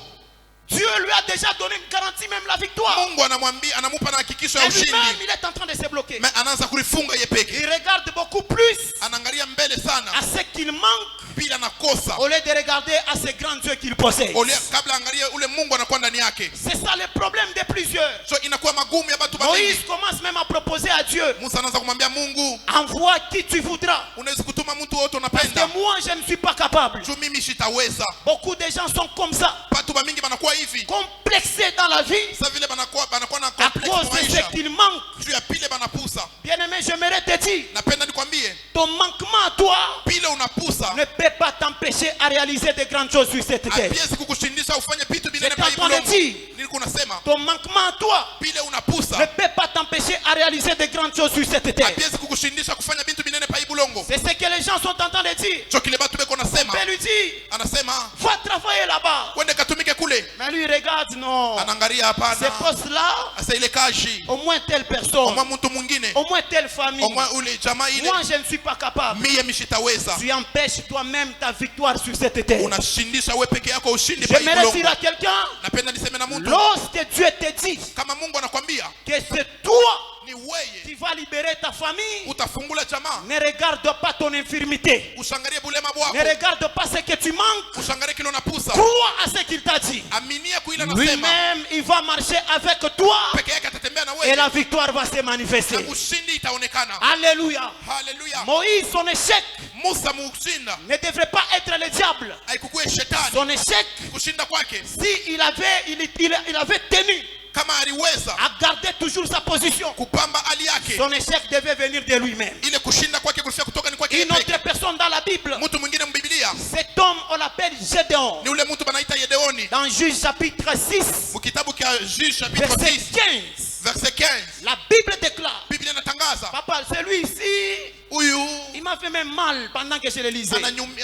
Dieu lui a déjà donné une garantie, même la victoire. Mungu anamwambia, anamupa na hakikisho ya Et lui-même, ushindi. il est en train de se bloquer. Me anaanza kulifunga ye peke, Il regarde beaucoup plus anaangalia mbele sana, à ce qu'il manque bila nakosa au lieu de regarder à ce grand Dieu qu'il possède. kabla angalia ule Mungu anakuwa ndani yake. C'est ça le problème de plusieurs. So inakuwa magumu ya watu wengi. Moïse commence même à proposer à Dieu, Musa anaanza kumwambia Mungu, envoie qui tu voudras. unaweza kutuma mtu wote Parce unapenda, que moi, je ne suis pas capable. juu mimi sitaweza. Beaucoup de gens sont comme ça, Watu mingi banakuwa hivi, complexés dans la vie sasa vile banakuwa na à complex cause de maisha, ce qu'il manque. juu ya pile banapusa. Bien-aimé, j'aimerais te dire, Napenda nikwambie, ton manquement à toi pile unapusa ne peut pas t'empêcher à réaliser de grandes choses sur cette terre. hapiwezi kukushindisha ufanye vitu Je vinene suis en train de dire, iko unasema ton manquement à toi vile unapusa ne peut pas t'empêcher à réaliser de grandes choses sur cette terre. habiwezi kukushindisha kufanya bintu binene pa hii bulongo. C'est ce que les gens sont en train de dire. Cho kile batu beko nasema, Mais lui dit, anasema va travailler là-bas. wende katumike kule. Mais lui regarde, non. Anaangalia Ces hapana. postes-là, Asa ile kazi. au moins telle personne, Omwa mtu mwingine. au moins telle famille. Omwa ule jamaa ile. Moi, je ne suis pas capable. Mie mishitaweza. Tu empêches toi-même ta victoire sur cette terre. Unashindisha wewe peke yako ushindi pa hii J'aimerais dire bulongo. à quelqu'un, Napenda niseme na mtu. lorsque Dieu te dit Kama Mungu anakwambia que c'est toi ni weye qui vas libérer ta famille, utafungula jamaa. ne regarde pas ton infirmité. Usangalie bulema bwako. Ne regarde pas ce que tu manques. Usangalie kile unapusa. Crois à ce qu'il t'a dit. Aminia kuila nasema. Lui-même, il va marcher avec toi Peke yake atatembea na et wewe. la victoire va se Na manifester. ushindi itaonekana. Alléluia. Haleluya. Moïse, son échec Musa mushinda ne devrait pas être le diable. haikukuwe shetani. Son échec, Kushinda kwake si il avait tenu kama aliweza à garder toujours sa position, kupamba hali yake, son échec devait venir de lui-même. ile kushinda kwake kulifia kutoka ni kwake Une autre peke. personne dans la Bible, Mtu mwingine mbiblia cet homme, on l'appelle Gédéon. ni ule mtu banaita Yedeoni. Dans Juge chapitre 6, Mkitabu kia Juge chapitre verset 10 15, verset 15, la Bible déclare, Biblia inatangaza papa, celui-ci, huyu il m'a fait même mal pendant que je le lisais.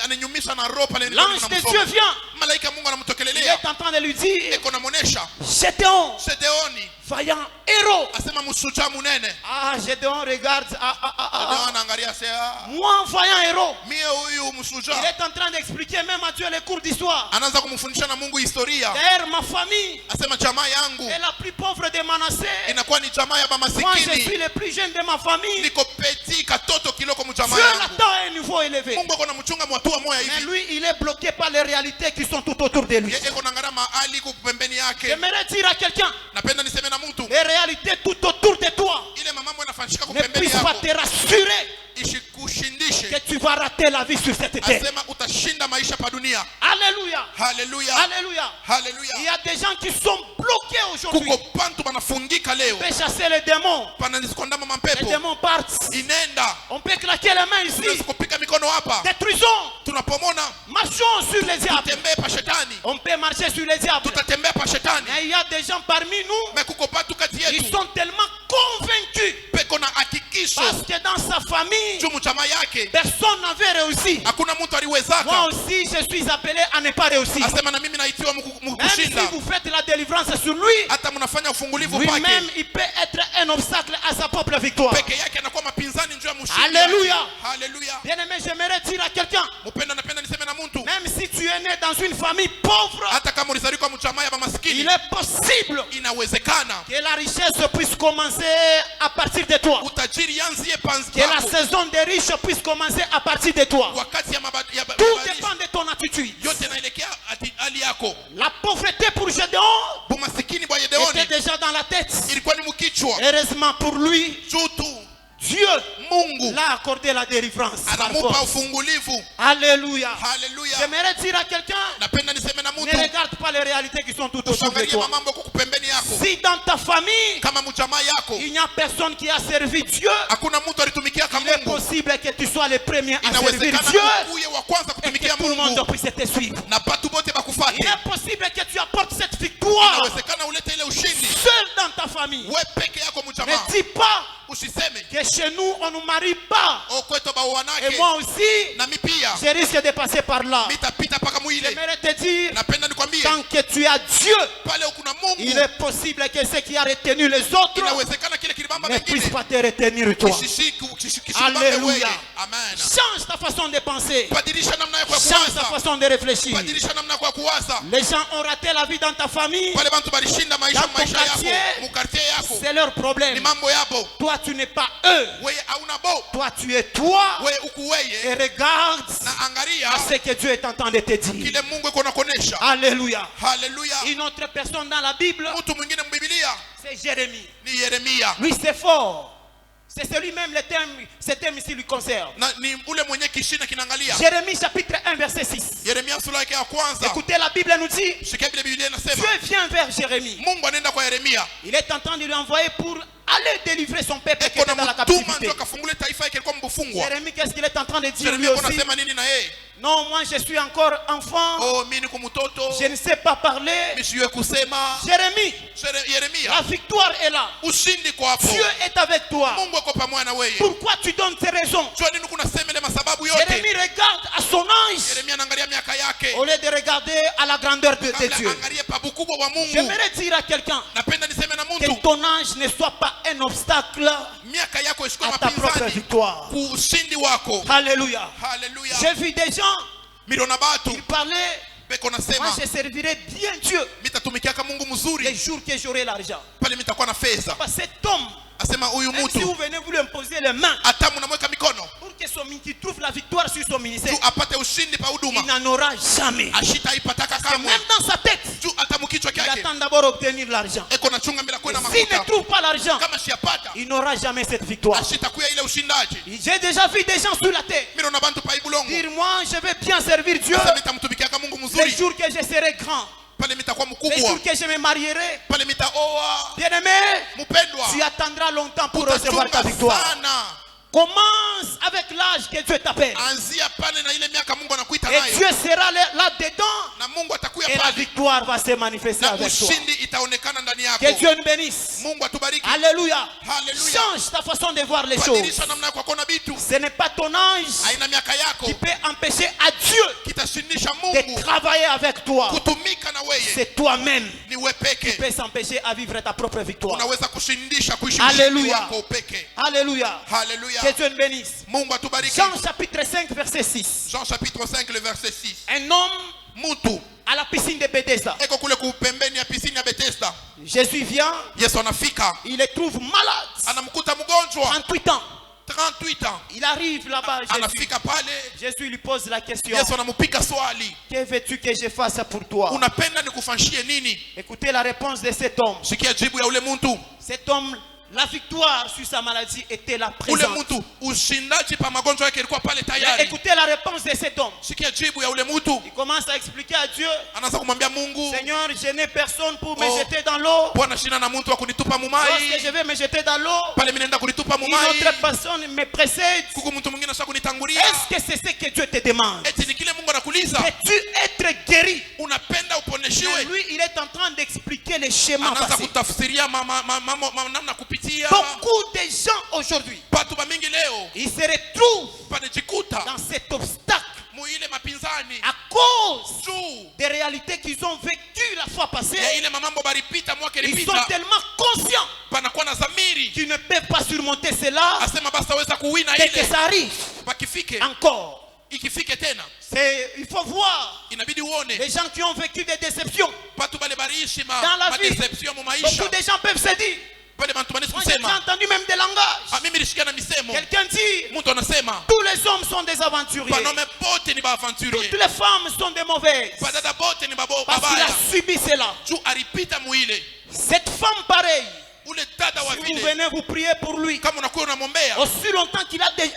ananyumisha na roho pale. L'ange de Dieu vient, Malaika Mungu il anamtokelelea, est en train de lui dire, eko namuonesha Gédéon, Gedeoni, vaillant héros. asema mshujaa munene. Ah, Gédéon regarde, Gedeoni anaangalia sasa, moi, vaillant héros. mie huyu Il mshujaa. est en train d'expliquer même à Dieu les cours d'histoire. Anaanza kumfundisha na Mungu historia, D'ailleurs, ma famille asema jamaa yangu est la plus pauvre de Manassé. inakuwa ni jamaa ya Moi, je suis bamasikini. le plus jeune de ma famille. Niko peti katoto kiloko mjamaa Dieu yangu. l'attend à un niveau élevé. Mungu ako namchunga mwatua moya Mais hivi. lui, il est bloqué par les réalités qui sont tout autour de lui. Ye eko naangalia mahali iko pembeni yake. J'aimerais dire à quelqu'un, Napenda niseme na mtu, les réalités tout autour de toi ile mambo yanafanyika kwa ne pembeni puissent pas yako te rassurer ishikushindishe. que tu vas rater la vie sur cette terre. Asema utashinda maisha pa dunia. Alléluia. Haleluya. Alléluia. Haleluya. Il y a des gens qui sont bloqués aujourd'hui. Kuko pantu banafungika leo. On peut chasser les démons. Pananisikondama Les mapepo. démons partent. Inenda. On peut claquer les mains Tunaweza ici. kupika mikono hapa. Détruisons. Tunapomona Marchons sur les diables. tutembee pa shetani. On peut marcher sur les diables. Tutatembea pa shetani. Mais il y a des gens parmi nous, Mais kuko patu kati ils yetu. sont tellement convaincus Peko na hakikisho. parce que dans sa famille, Jumu chama yake. personne n'avait réussi. Hakuna mtu Moi aliwezaka. aussi, je suis appelé à ne pas réussir. Asema na mimi naitiwa Même si mkushinda. vous faites la délivrance sur lui, Hata mnafanya ufungulivu lui-même, pake. il peut être un obstacle à sa propre victoire. Peke yake anakuwa mapinzani njoo ya mshindi. Alléluia. Haleluya. Bien-aimé, j'aimerais dire à quelqu'un, Mpenda napenda niseme na mtu. même si tu es né dans une famille pauvre, Hata kama ulizaliwa kwa mjamaa ya il maskini, est possible inawezekana que la richesse puisse commencer à partir de toi. utajiri yanzie panzi Que la pako. saison des riches puisse commencer à partir de toi. Wakati ya Tout mabadiliko dépend de ton attitude. yote naelekea hali yako. La pauvreté pour Gédéon Bumasikini bwa était Yedeoni déjà dans la tête. ilikuwa ni mkichwa. Heureusement pour lui, Juu tu Dieu Mungu l'a accordé la délivrance. par anamupa force. ufungulivu. Alléluia. Haleluya. J'aimerais dire à quelqu'un, Napenda niseme na ne mtu, regarde pas les réalités qui sont tout autour de usiangalie toi. mambo kwa pembeni yako. Si dans ta famille, Kama mjamaa yako il n'y a personne qui a servi Dieu, hakuna mtu alitumikia kama il est Mungu, possible que tu sois le premier à servir inawezekana Dieu ukuye wa kwanza et que kutumikia tout le monde Mungu puisse te suivre. na batu bote Il bakufate. est possible que tu apportes cette victoire Inawezekana ulete ile ushindi seul dans ta famille. we peke yako mjamaa. Ne dis pas Usiseme que chez nous, on ne marie pas. okweto ba Et wanake moi aussi, na mipia je risque de passer par là. mitapita paka mwile. J'aimerais te dire, Napenda nikwambie tant que tu as Dieu, pale kuna il Mungu est possible que ce qui a retenu les autres inawezekana kile kilibamba ne puisse mengine pas te retenir toi. kishibambe Alléluia. wewe. Amen. Change ta façon de penser. Badilisha namna yako ya Change ta kuwaza. façon de réfléchir. Badilisha namna yako ya kuwaza. Les gens ont raté la vie dans ta famille. Pale bantu balishinda maisha Dans ton maisha yako quartier, mu quartier yako C'est leur ni problème. mambo yapo. Toi, tu n'es pas eux. Wewe hauna bo, Toi, tu es toi. wewe uku Et weye regarde na angalia à ce que Dieu est en train de te dire. kile Mungu iko nakuonesha. Alléluia. Haleluya. Une autre personne dans la Bible, Mtu mwingine mbiblia c'est Jérémie. ni Yeremia. Lui, c'est fort. C'est celui-même, le thème, ce thème ici lui concerne. Na ni ule mwenye kishina kinaangalia. Jérémie chapitre 1, verset 6. Yeremia sura yake ya kwanza. Écoutez, la Bible nous dit, Shikia vile Biblia inasema Dieu vient vers Jérémie. Mungu anaenda kwa Yeremia. Il est en train de lui envoyer pour aller délivrer son peuple qui eko était dans la namutuma captivité. ndio akafungule taifa yake ilikuwa mbufungwa. Jérémie, qu'est-ce qu'il est en train de dire lui Yeremia aussi? anasema nini na yeye? Non, moi je suis encore enfant. Oh, mimi niko mtoto. Je ne sais pas parler. Mimi siwe kusema. Jérémie, Yeremia, la victoire est là. ushindi kwa hapo. Dieu est avec toi. Mungu ako pamoja na wewe. Pourquoi tu donnes tes raisons? Jua nini kuna sema ile masababu Jérémie yote? regarde à son âge Yeremia anaangalia miaka yake. au lieu de regarder à la grandeur de Kabla Dieu. angalie pabu kubwa wa Mungu. J'aimerais dire à quelqu'un Napenda niseme na que mtu, ton âge ne soit pas un obstacle miaka yako ishikwe à ta propre mapinzani victoire. ku ushindi wako. Alléluia. Haleluya. J'ai vu des gens, Miliona batu ils parlaient, beko moi nasema je servirai bien Dieu mitatumikiaka Mungu les mzuri jours que j'aurai l'argent. pale mitakuwa na fedha. Parce que cet homme, Asema huyu même si vous mtu venez vous lui imposer les mains hata mnamweka mikono pour qu'il trouve la victoire sur son ministère, tu apate ushindi pa il huduma, n'en aura jamais. ashitaipataka Parce que kamwe. même dans sa tête, Tu hata mkichwa il kyake attend d'abord obtenir l'argent. eko na chunga bila Et kwenda s'il ne mafuta. trouve pas l'argent, Kama siapata il n'aura jamais cette victoire. ashitakuya ile ushindaji. J'ai déjà vu des gens sur la terre Miliona bantu pa ibulongo dire moi je vais bien servir Dieu sasa mitamtumikiaka Mungu les mzuri jours que je serai grand, pale mitakuwa les mkubwa jours que je me marierai. pale mitaoa Bien-aimé, mpendwa. tu attendras longtemps pour recevoir ta Utachunga victoire. sana. Commence avec l'âge que Dieu t'appelle. Anzia pale na ile miaka Mungu anakuita Et nayo Dieu sera là-dedans. na Mungu atakuya Et la pale victoire va se manifester na avec toi. ushindi itaonekana ndani yako. Que Dieu nous bénisse. Mungu atubariki. Alléluia. Haleluya. Change ta façon de voir les choses. Badilisha namna yako kuona vitu. Ce n'est pas ton âge Aina miaka yako qui peut empêcher à Dieu kitashindisha de Mungu travailler avec toi. kutumika na weye. C'est toi-même Ni wewe qui peke peut s'empêcher à vivre ta propre victoire. unaweza kushindisha kuishi Haleluya. ushindi wako peke. Alléluia. Haleluya. Que Dieu nous bénisse. Mungu atubariki. Jean chapitre 5 verset 6. Jean chapitre 5 le verset 6. Un homme Mtu à la piscine de Bethesda. eko kule kupembeni ya pisini ya Bethesda. Jésus vient, Yesu anafika, il le trouve malade. anamkuta mgonjwa 38 ans. 38 ans. Il arrive là-bas, Jésus. Anafika pale, Jésus lui pose la question. Yesu anamupika swali, Que veux-tu que je fasse pour toi? unapenda nikufanyie nini? Écoutez la réponse de cet homme. Sikia jibu ya ule mtu. Cet homme, la victoire sur sa maladie était là Ule présente. mtu ushindaji pa magonjwa yake ilikuwa pale Mais tayari. écoutez la réponse de cet homme. Sikia jibu ya ule mtu. Il commence à expliquer à Dieu, Anaanza kumwambia Mungu, Seigneur, je n'ai personne pour me Oh. jeter dans l'eau. Bwana shina na mtu wa kunitupa Lorsque mumai. je vais me jeter dans l'eau, Pale mimi naenda kunitupa une mumai. autre personne me précède. Kuku mtu mwingine sasa kunitangulia. Est-ce que c'est ce que Dieu te demande? Eti ni kile Mungu anakuuliza. Veux-tu être guéri? Unapenda Mais uponeshiwe? lui, il est en train d'expliquer les schémas Anaanza passés. kutafsiria namna kupitia. Beaucoup de gens aujourd'hui, Watu bamingi leo ils se retrouvent panajikuta dans cet obstacle muile mapinzani à cause juu des réalités qu'ils ont vécues la fois passée. ya ile mamambo baripita mwaka Ils sont ilipita, tellement conscients panakuwa na zamiri qu'ils ne peuvent pas surmonter cela asema basi aweza kuwina dès que ile ça arrive. pakifike Encore, ikifike tena il faut voir inabidi uone les gens qui ont vécu des déceptions. watu bale bariishi Dans la vie, madeception mu maisha beaucoup de gens peuvent se dire, bale bantu banesi moi j'ai kusema entendu même des langages. mimi nilishikia na misemo Quelqu'un dit, mtu anasema tous les hommes sont des aventuriers. banaume bote ni Toutes baaventurier les femmes sont des mauvaises. badada bote ni Parce qu'il babaya a subi cela. juu alipita muile Cette femme pareille, ule dada wa si vous vile venez vous prier pour lui, kama unakuwa unamwombea aussi longtemps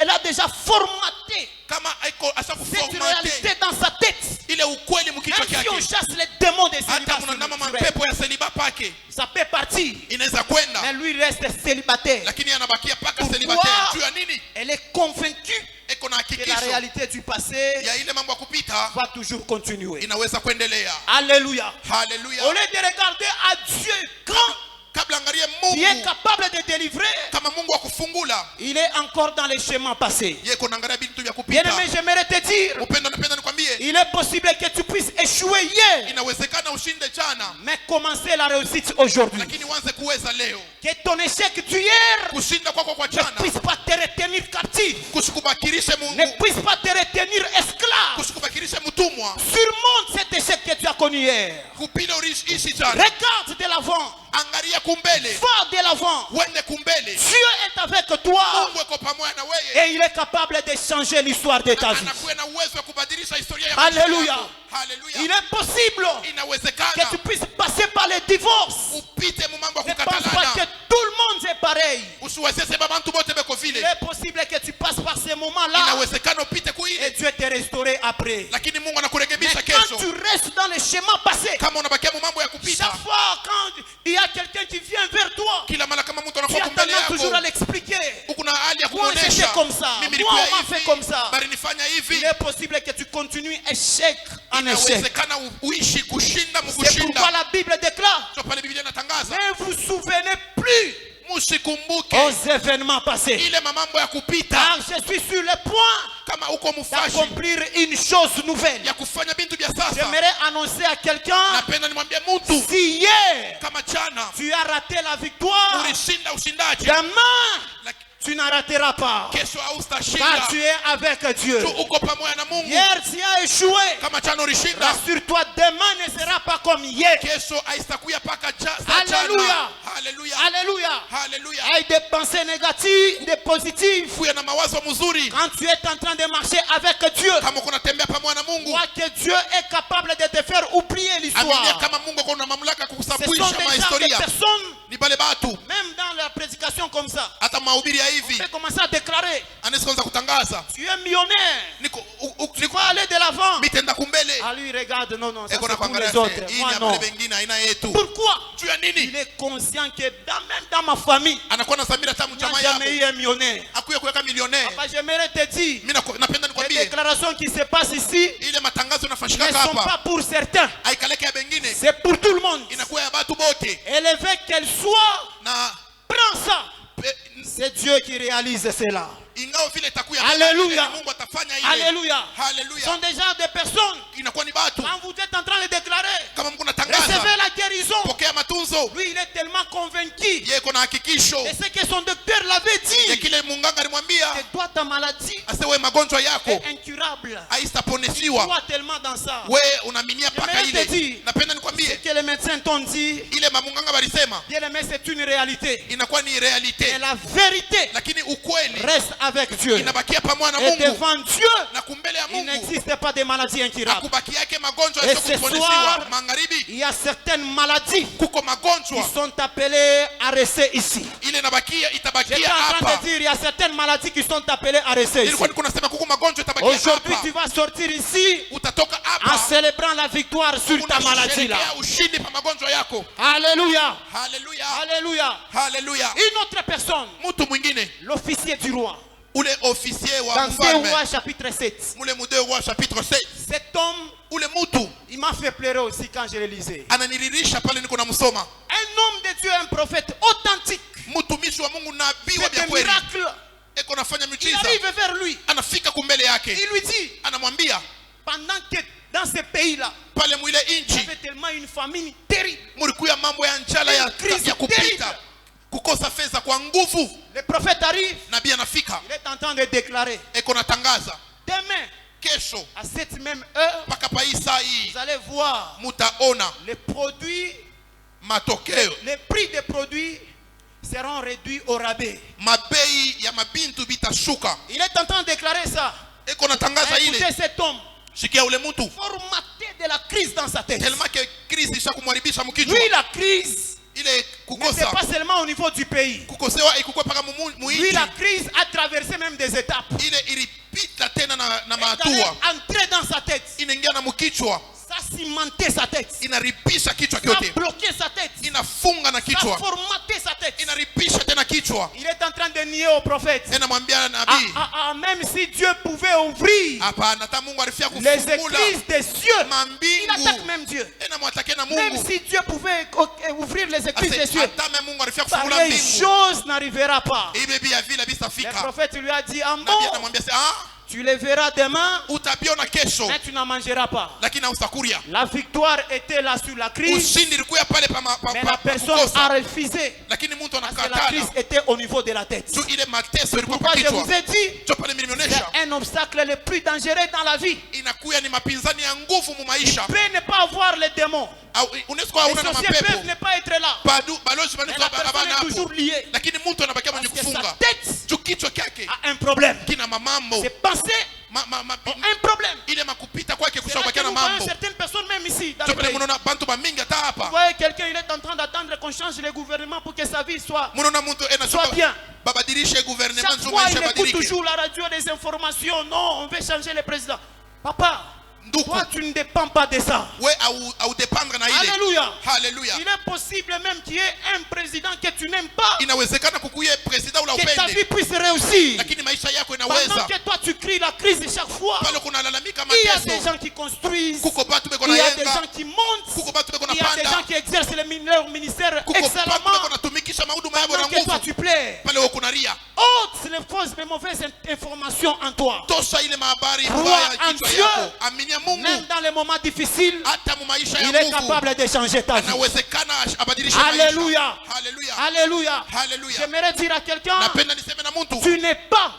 elle a déjà formaté kama aiko asa cette kuformate réalité dans sa tête. ile ukweli mkichwa Même si on chake, chasse les démons des hata célibats, mnandama sur elle, mapepo ya seliba pake ça peut partir. inaweza kwenda, Mais lui reste célibataire. lakini anabakia paka Pourquoi? celibatere. Juu ya nini? Elle est convaincue Eko na que la hakikisho réalité du passé ya ile mambo ya kupita va toujours continuer. inaweza kuendelea. Alléluia. Haleluya! Au lieu de regarder à Dieu quand Kabla angalie il est Mungu capable de délivrer, kama Mungu akufungula, il est encore dans les chemins passés. yeye iko naangalia vitu vya kupita. Bien-aimé, j'aimerais te dire, Upendo, napenda nikwambie, il est possible que tu puisses échouer hier, inawezekana ushinde jana, mais commencer la réussite aujourd'hui. lakini uanze kuweza leo. Que ton échec d'hier Kushinda kwako kwa ne jana puisse pas te retenir captif, kusikubakirishe ne Mungu, puisse pas te retenir esclave. kusikubakirishe mtumwa. Surmonte cet échec que tu as connu hier. Kupile uliishi jana, Regarde de l'avant, angalia kumbele, va de l'avant. wende kumbele. Dieu est avec toi Mungu iko pamoja na wewe, et il est capable de changer l'histoire de ta vie. anakuwa na uwezo wa kubadilisha historia ya maisha Alléluia. yako. Haleluya! Il est possible que Inawezekana tu puisses passer par les divorces. upite mu mambo ya Ne pense pas que kukatalana. tout le monde est pareil. Usiwazie sema bantu bote beko Il vile. est possible que tu passes par ces moments-là Inawezekana upite et kuile, Dieu te restaurer après. lakini Mungu Mais anakurekebisha quand kesho. tu restes dans les schémas passés, Kama unabakia mu mambo ya kupita, chaque fois quand il y a quelqu'un qui vient vers toi, kila mara kama mtu tu anakuwa as kumbele mimi Moi, nilikuwa on m'a fait hivi, comme ça. bali nifanya hivi. Il est possible que tu continues échec en échec. Inawezekana uishi kushinda C'est pourquoi mkushinda. la Bible déclare. Ndio pale Biblia inatangaza, Ne vous souvenez plus msikumbuke aux événements passés. ile mambo ya kupita. Car je suis sur le point Kama uko mfashi d'accomplir une chose nouvelle. ya kufanya bintu vya sasa, J'aimerais annoncer à quelqu'un, napenda nimwambie mtu si hier kama jana tu as raté la victoire, ulishinda ushindaji, demain Laki- tu n'en rateras pas. kesho Car hautashinda. tu es avec Dieu. Tu uko pamoja na Mungu. Hier tu as échoué. Kama jana ulishinda, Rassure-toi, demain ne sera pas comme hier. kesho haitakuya paka Alléluia. jana. Haleluya, Alléluia. haleluya. Avec des pensées négatives, des positives. Kuya na mawazo mzuri. Quand tu es en train de marcher avec Dieu, Kama uko natembea pamoja na Mungu, crois que Dieu est capable de te faire oublier aminia l'histoire. kama Mungu ako na mamlaka Ce sont kukusababisha des gens, des mahistoria. personnes, Ni bale batu même dans la prédication comme ça, hata mahubiri ya on hivi peut commencer à déclarer, anaweza kuanza kutangaza, tu es millionnaire, niko tu vas aller de l'avant. mitenda kumbele. Ah lui, regarde, non, non, ça Eko c'est na pour kuangalia les autres. hii ni Moi ya non. wale wengine aina yetu. Pourquoi? Juu ya Il nini? est conscient que même dans ma famille, Anakuwa na samira tamu il n'y a chama jamais eu yako. un millionnaire. Akuya kuweka millionaire. Papa, j'aimerais te dire, Mimi napenda les nikwambie déclarations qui se passent ici ile matangazo ne nafashika sont hapa pas pour certains, haikaleke ya bengine, c'est pour tout le monde. inakuwa ya batu bote. Élevé qu'elle soit, Na prends ça. pe- C'est Dieu qui réalise cela. ingao vile itakuya Alléluia. Mungu atafanya ile. Alléluia. Ce Haleluya. sont déjà des personnes, Inakuwa ni batu quand vous êtes en train de déclarer, kama Mungu recevez natangaza la guérison. pokea matunzo. Lui, il est tellement convaincu Yeye kuna hakikisho de ce que son docteur l'avait ya dit. kile munganga alimwambia, Que toi, ta maladie asewe magonjwa yako est incurable. Tu haitaponesiwa. crois tellement dans ça. We unaminia paka J'aimerais te ile. dire, Napenda Ce nikwambie que les médecins t'ont dit, ile mamunganga walisema bien aimé, c'est une réalité. inakuwa ni Et realite, la vérité lakini ukweli reste avec Dieu. inabakia pamoja na Et Mungu, devant Dieu, na kumbele ya il Mungu n'existe pas de maladies incurables. akubaki yake magonjwa Et ce yasiyokuponesiwa. soir, Magharibi il y a certaines maladies kuko qui magonjwa sont appelées à rester ici. ile inabakia J'étais itabakia en train hapa. de dire, il y a certaines maladies qui sont appelées à rester ici. Nilikuwa niko nasema kuko magonjwa itabakia Aujourd'hui, tu hapa. vas sortir ici Utatoka en hapa célébrant la victoire sur ta maladie là. unasherehekea ushindi pa magonjwa yako. Alléluia. Haleluya, Alléluia. haleluya. Une autre personne, Mtu mwingine l'officier du roi, ule ofisier wa dans 2 mfalme Rois chapitre 7. mule mu 2 Rois chapitre 7, Cet homme, ule mtu il m'a fait pleurer aussi quand je le lisais. ananiririsha pale niko namsoma. Un homme de Dieu, un prophète authentique, Mtumishi wa Mungu, nabii wa fait vya des kweli, miracles. eko nafanya Il miujiza, arrive vers lui. anafika kumbele yake, Il lui dit, anamwambia pendant que dans ce pays-là, pale mwile il y inchi avait tellement une famine terrible. mulikuya mambo ya njala ya, Crise ya kupita, terrible. kukosa fedha kwa nguvu. Le prophète arrive, Nabii anafika, il est en train de déclarer, eko natangaza demain, kesho à cette même heure, mpaka pa hii saa hii vous allez voir mutaona les produits, matokeo, les prix des produits seront réduits au rabais. mabei ya mabintu bitashuka. Il est en train de déclarer ça. Eko natangaza Écoutez ile, cet homme, shikia ule mtu formaté de la crise dans sa tête. tellement que crise isha kumharibisha mkichwa. Lui, la crise Ile n'était kukosa pas seulement au niveau du pays. kukosewa ikukwe paka Lui, muinchi, la crise a traversé même des étapes. ile ilipita tena na Elle mahatua, est entrée dans sa tête. inaingia na mkichwa, Ça a cimenté sa tête. inaribisha kichwa Ça a kyote, bloqué sa tête. inafunga na Ça a kichwa, formaté sa tête. inaribisha tena kichwa. Il est en train de nier au prophète. Namwambia nabii, Même si Dieu pouvait ouvrir hapana, hata Mungu alifia les kufungula églises des cieux, il mambingu, attaque même Dieu. enamwatake na Même Mungu. si Dieu pouvait ouvrir les églises des Ase, cieux, hata me Mungu alifia kufungula pareille mbingu, chose n'arrivera pas. ibe bia vile Le bisafika. prophète lui a dit, en Nabii bon, anamwambia sasa, tu les verras demain, utabiona kesho, mais tu n'en mangeras pas. lakini hausakuria. La victoire était là sur la crise, Ushindi ilikuwa pale mais la personne a refusé. lakini mtu Parce que la crise anakatala était au niveau de la tête. tu ile mateso ilikuwa kwa Pourquoi je kichwa. vous ai dit, Cho pale mimi nimeonyesha c'est un obstacle le plus dangereux dans la vie. inakuya ni mapinzani ya nguvu mu maisha. Peut ne pas avoir les démons. Au UNESCO hauna Les na sorciers mapepo. peuvent ne pas être là. Balozi Mais la personne banaweza est toujours hapo. liée. Lakini mtu anabakia mwenye Parce que sa kufunga. tête Tu kichwa kyake a un problème. kina mamambo. Ses pensées ont un problème. Ile makupita kwake C'est là que kushabakia na nous voyons mambo. certaines personnes même ici dans Cho le pale pays. mnaona bantu bamingi hata Vous hapa. voyez quelqu'un, il est en train d'attendre qu'on change le gouvernement pour que sa vie soit... Mnaona mtu Soit bien. babadilishe gouvernement Chaque nzuri fois, maisha il écoute badilike. toujours la radio, des informations. Non, on veut changer le président. Papa, nduku Toi, tu ne dépends pas de ça. we audependre na ile. Alléluia. Haleluya. Il est possible même qu'il y ait un président que tu n'aimes pas, Inawezekana kukuye president ula que ta vie upende, puisse réussir. lakini maisha yako Pendant inaweza. que toi, tu cries la crise chaque fois, Pale kuna lalamika il y a des mateso, gens qui construisent, kuko batu beko il na y a des yenga, gens qui montent, kuko batu beko na il y a des gens panda, qui exercent leur ministère kuko batu beko excellemment. na tumikisha mahuduma yabo na Pendant que toi, nguvu. tu plais. Pale wako na ria. Ôte les fausses, les mauvaises informations en toi. Tosha ile mahabari Crois mbaya en kichwa Dieu. yako. Aminia Même Mungu. dans les moments difficiles, Hata mu maisha il ya est nguvu capable de changer ta vie. anawezekana abadilishe maisha. Alléluia. Haleluya. Alléluia. Haleluya. J'aimerais dire à quelqu'un, Napenda niseme na mtu, tu n'es pas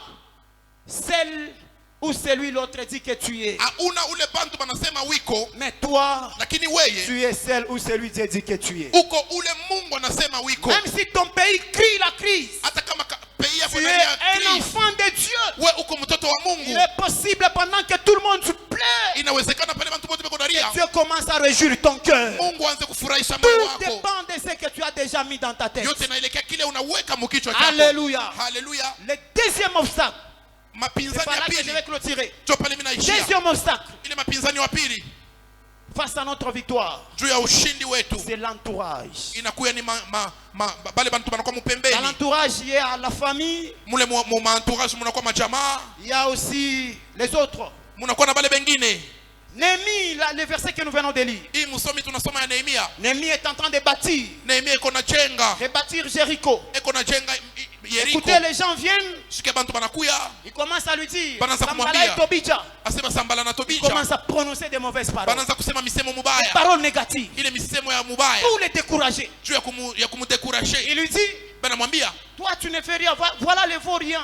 celle ou celui l'autre dit que tu es. hauna ule bantu banasema wiko, Mais toi, lakini weye tu es celle ou celui qui dit que tu es. uko ule Mungu anasema wiko. Même si ton pays crie la crise, Hata kama pays yako tu es ndani ya un crise, enfant de Dieu. we uko mtoto wa Il Mungu. est possible pendant que tout le monde se plaît, Inawezekana pale bantu bote beko na ria, Dieu commence à réjouir ton cœur. Mungu aanze kufurahisha moyo Tout wako. dépend de ce que tu as déjà mis dans ta tête. Yote naelekea kile unaweka mukichwa chako. Alléluia. Haleluya. Le deuxième obstacle, c'est Mapinzani par ya là que je pili, vais clôturer. ndio pale mimi naishia. Deuxième obstacle, Ile mapinzani wa pili face à notre victoire, juu ya ushindi wetu c'est l'entourage. inakuya ni bale bantu banakuwa Dans mupembeni l'entourage, il y a la famille, mule mu entourage, munakuwa majamaa, il y a aussi les autres. munakuwa na bale bengine. Néhémie, le verset que nous venons de lire. Hii msomi tunasoma ya Nehemia. Néhémie est en train de bâtir, Nehemia iko na jenga, rebâtir Jéricho. iko na jenga Yeriko. Écoutez, les gens viennent, Shike bantu banakuya, ils commencent à lui dire, Banaanza Sambala kumwambia. et Tobija. asema Sambala na Ils Tobija, commencent à prononcer des mauvaises paroles. banaanza kusema misemo Des mubaya, paroles négatives. ile misemo ya mubaya Pour les décourager. juu ya kumudekuraje. Il lui dit, Banamwambia, toi tu ne fais rien, voilà les vauriens.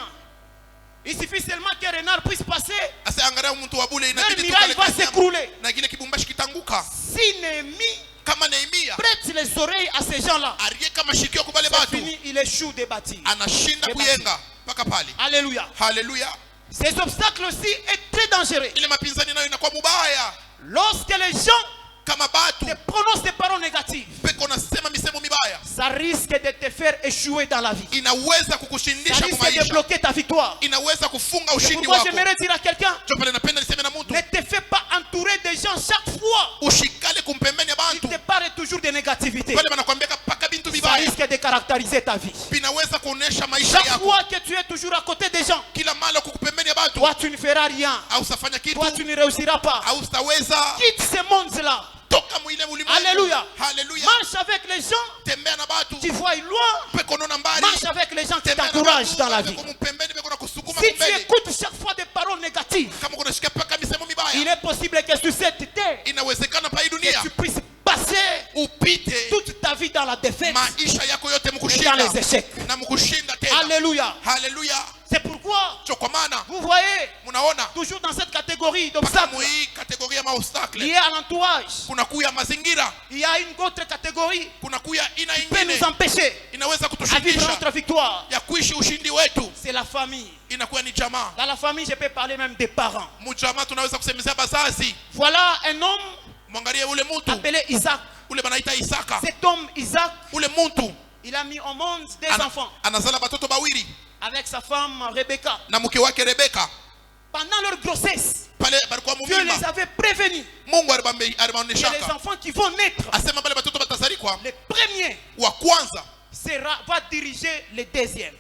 Il suffit seulement qu'un renard puisse passer, asa angalia mtu wa bule, le inabidi miracle va tukale s'écrouler. na kile kibumbashi kitanguka. Si Néhémie Kama Nehemia prête les oreilles à ces gens-là, arie kama shikio kubale c'est batu, fini, il échoue de bâtir. anashinda Debati. kuyenga mpaka pale. Alléluia. Haleluya. Ces obstacles aussi est très dangereux. Ile mapinzani nayo inakuwa mubaya Lorsque les gens kama batu te prononcent des paroles négatives, peko nasema misemo mibaya, ça risque de te faire échouer dans la vie. inaweza Ça kukushindisha risque de kumaisha, bloquer ta victoire. inaweza kufunga C'est ushindi pourquoi wako. j'aimerais dire à quelqu'un, Ndio pale napenda niseme na mtu, ne te fais pas entourer des gens chaque fois. ushikale kumpembeni ya Il bantu te parle toujours de négativité. pale banakwambia paka bintu Ça vibaya, risque de caractériser ta vie. vinaweza kuonesha maisha Chaque yako. fois que tu es toujours à côté des gens, Kila mara kukupembeni ya bantu, toi tu ne feras rien. au safanya kitu, Toi tu ne réussiras pas. au sitaweza. Quitte ce monde-là. Toka mwile ulimwengu. Alléluia. Haleluya. Marche avec les gens Tembea na batu, qui voient loin. peko nona mbali. Marche avec les gens qui Tembea na t'encouragent batu, dans la vie. peko mpembeni, peko na kusukuma Si tu kumbele. écoutes chaque fois des paroles négatives, Kama kunashika paka misemo il mibaya, est possible que sur cette terre, inawezekana pa hii que dunia tu puisses passer upite toute ta vie dans la défaite maisha yako yote et dans mkushinda les échecs. na mkushinda tena. Alléluia. Haleluya. C'est pourquoi, Cho kwa maana vous voyez, munaona toujours dans cette catégorie mpaka d'obstacles, hii kategoria ya maobstacle, il y a l'entourage. kuna kuya mazingira, Il y a une autre catégorie kuna kuya ina qui peut nous ingine empêcher inaweza à vivre kutushindisha notre victoire. ya kuishi ushindi wetu, C'est la famille. inakuwa ni jamaa. Dans la famille, je peux parler même des parents. Mujamaa tunaweza kusemezea bazazi. Voilà un homme Mwangalie ule mtu appelé Isaac. ule banaita Isaka, Cet homme, Isaac, ule mtu il a mis au monde des enfants anazala batoto bawili avec sa femme Rebecca. na mke wake Rebeka. Pendant leur grossesse, Pale balikuwa Dieu les mumimba, avait prévenus Mungu que les alibaoneshaka enfants qui vont naître, asema bale batoto batazarikwa, le premier wa kwanza va diriger le deuxième.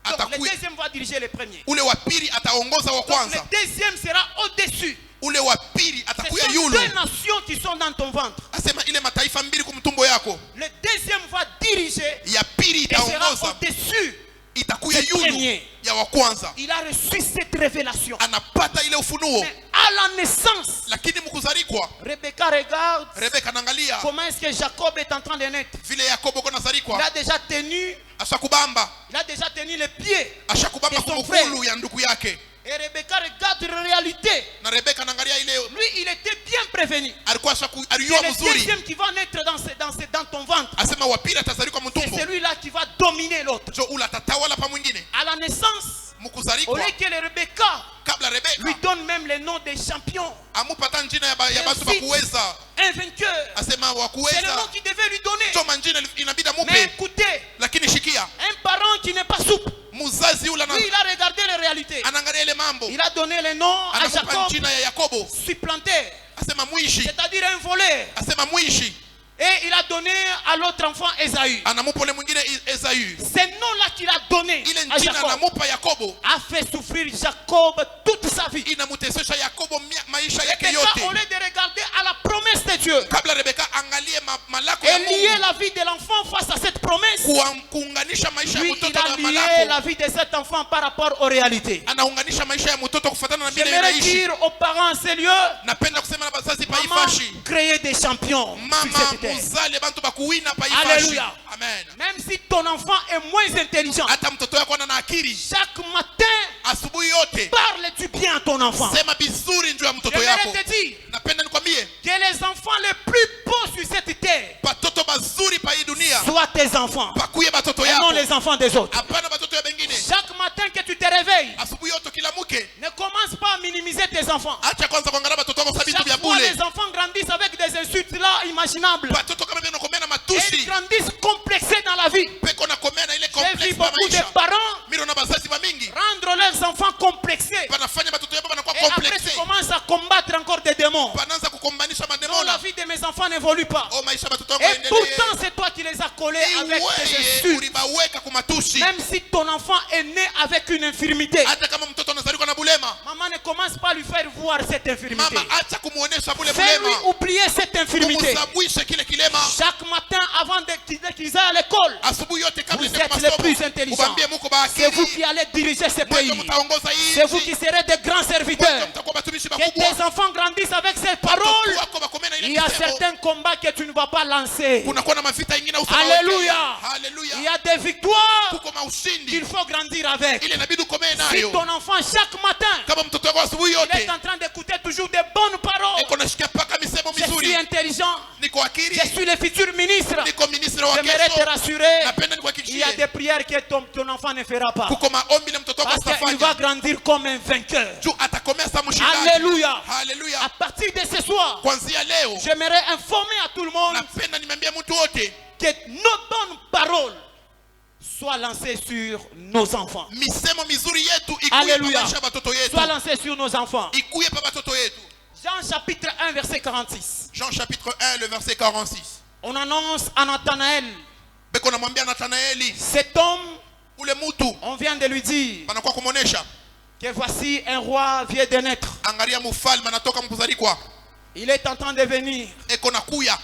Donc, le Atakui- deuxième va diriger le premier. ule wa pili ataongoza wa Donc, kwanza, le deuxième sera au-dessus. ule wa pili Ce atakuya sont yulu. deux nations qui sont dans ton ventre. Asema ile mataifa mbili kumtumbo yako, Le deuxième va diriger ya pili et sera itaongoza, au-dessus. itakuya Le yulu premier. ya wa kwanza. Il a reçu cette révélation. Anapata ile ufunuo, Mais à la naissance, lakini mkuzarikwa, Rebecca regarde Rebeka anaangalia comment est-ce que Jacob est en train de naître. vile Yakobo Il konazarikwa, a déjà tenu, ashakubamba les pieds. ashakubamba Et son kumukulu ya ndugu yake, Et Rebecca regarde la réalité. na Rebeka anaangalia ile, Lui, il était bien prévenu. alikuwa alijua C'est le mzuri. deuxième qui va naître dans ton ventre. Asema wa pili atazarikwa C'est mtumbo, celui-là qui va dominer l'autre. jo ule atatawala pa mwingine. À la naissance, au Mkuzarikwa lieu que Rebecca kabla lui Rebeka donne même le nom des champions, amupata njina ya batu Ainsi- bakuweza, un vainqueur. asema wa C'est le nom kuweza qu'il devait lui donner. jo manjina inabidi Mais amupe, écoutez, lakini shikia un parent qui n'est pas souple, muzazi ule lui, il a regardé les réalités. anaangalia ile mambo, Il a donné le nom à anamupa Jacob njina ya Yakobo, supplanté. asema mwishi, c'est-à-dire un voleur. asema mwishi, Et il a donné à l'autre enfant Esaü. anamupa ule mwingine Esau. Ce nom-là qu'il a donné Ile à jina Jacob anamupa Yakobo a fait souffrir Jacob toute sa vie. inamutesesha Yakobo maisha yake Rebecca, au yote. lieu de regarder à la promesse de Dieu Kabla Rebeka angalie malako ya et lier Mungu, la vie de l'enfant face à cette promesse, kuunganisha maisha ya lui, il mtoto a na lié malako, la vie de cet enfant par rapport aux réalités. anaunganisha maisha ya mtoto kufuatana na vile J'aimerais inaishi. dire aux parents en ces lieux, Napenda kusema na bazazi pa maman, ifashi, créez des champions sur mama cette terre. muzale bantu bakuwina pa ifashi. Alléluia. Amen. Même si ton enfant est moins intelligent, Hata mtoto wako ana akili, chaque matin, asubuhi yote parle du bien à ton enfant. sema vizuri juu ya mtoto yako. J'aimerais te dire Napenda nikwambie que les enfants les plus beaux sur cette terre batoto bazuri pa hii dunia soient tes enfants bakuye batoto et non yako, les enfants des autres. hapana batoto ya bengine. Chaque matin que tu te réveilles, Asubuhi yote kilamuke, ne commence pas à minimiser tes enfants. acha kwanza kuangalia batoto wako sabitu Chaque vya fois, bule. les enfants grandissent avec des insultes là imaginables. Batoto kama vile nakomea na Et ils matusi, grandissent complexés dans la vie. peko nakomea na ile J'ai vu complex pa beaucoup de maisha. parents Mimi na bazazi ba mingi rendre leurs enfants complexés. banafanya batoto yao banakuwa Et après, complexe, tu commences à combattre encore des démons. banaanza kukombanisha Non, mademona. la vie de mes enfants n'évolue pas. Oh, maisha batoto wangu Et yaendelee. pourtant, c'est toi qui les as collés avec des Iweye insultes. ulibaweka kumatusi. Même si ton enfant est né avec une infirmité, Hata kama mtoto anazaliwa na bulema, maman ne commence pas à lui faire voir cette infirmité. mama acha kumuonesha bule Fais-lui bulema, oublier cette infirmité. umsabwishe kile kilema. Chaque matin, avant qu'ils aillent à l'école, Asubuhi yote kabla vous ya êtes les plus masomo, intelligents. ubambie muko ba C'est vous akili, qui allez diriger ce mwanzo pays. mtaongoza hii C'est vous nchi, qui serez des grands mwanzo serviteurs. mtakuwa batumishi Que bakubwa. tes enfants grandissent avec ces Watoto paroles. wako bakome na ile Il y a kisemo. certains combats que tu ne vas pas lancer. Kunakuwa na mavita ingine usoma Alléluia. wekea. Haleluya. Il y a des victoires Kuko maushindi qu'il faut grandir avec. ile inabidi ukomee Si nayo. ton enfant chaque matin, Kama mtoto wako asubuhi il yote est en train d'écouter toujours des bonnes paroles. eko nashikia paka misemo Je suis mizuri, intelligent. niko akili, Je suis le futur ministre. niko ministre wa J'aimerais te kesho. rassurer. Napenda Il y a nikuhakikishie des prières que ton enfant ne fera pas. kuko maombi na mtoto wako Parce qu'il va atafanya grandir comme un vainqueur. juu atakomea sa mshindaji. Alléluia. À Haleluya. partir de ce soir, Kwanzia leo j'aimerais informer à tout le monde napenda nimeambia mtu wote que nos bonnes paroles soient lancées sur nos enfants. misemo mizuri yetu ikuye pa Alléluia. maisha ya batoto yetu, Soient lancées sur nos enfants. ikuye pa batoto yetu. Jean chapitre 1 verset 46. Jean chapitre 1 le verset 46. On annonce à Nathanaël, Beko namwambia Nathanaeli, cet homme, ule mtu on vient de lui dire banakuwa kumuonesha, que voici un roi vient de naître. angalia mfalme anatoka mkuzalikwa, Il est en train de venir. eko nakuya.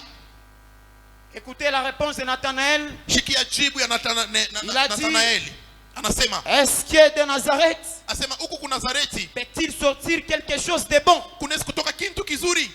Écoutez la réponse de Nathanaël. Shikia jibu ya Il a dit- Nathanaeli, anasema Est-ce que de Nazareth asema huku ku Nazareti peut-il sortir quelque chose de bon? kunaweza kutoka kintu kizuri.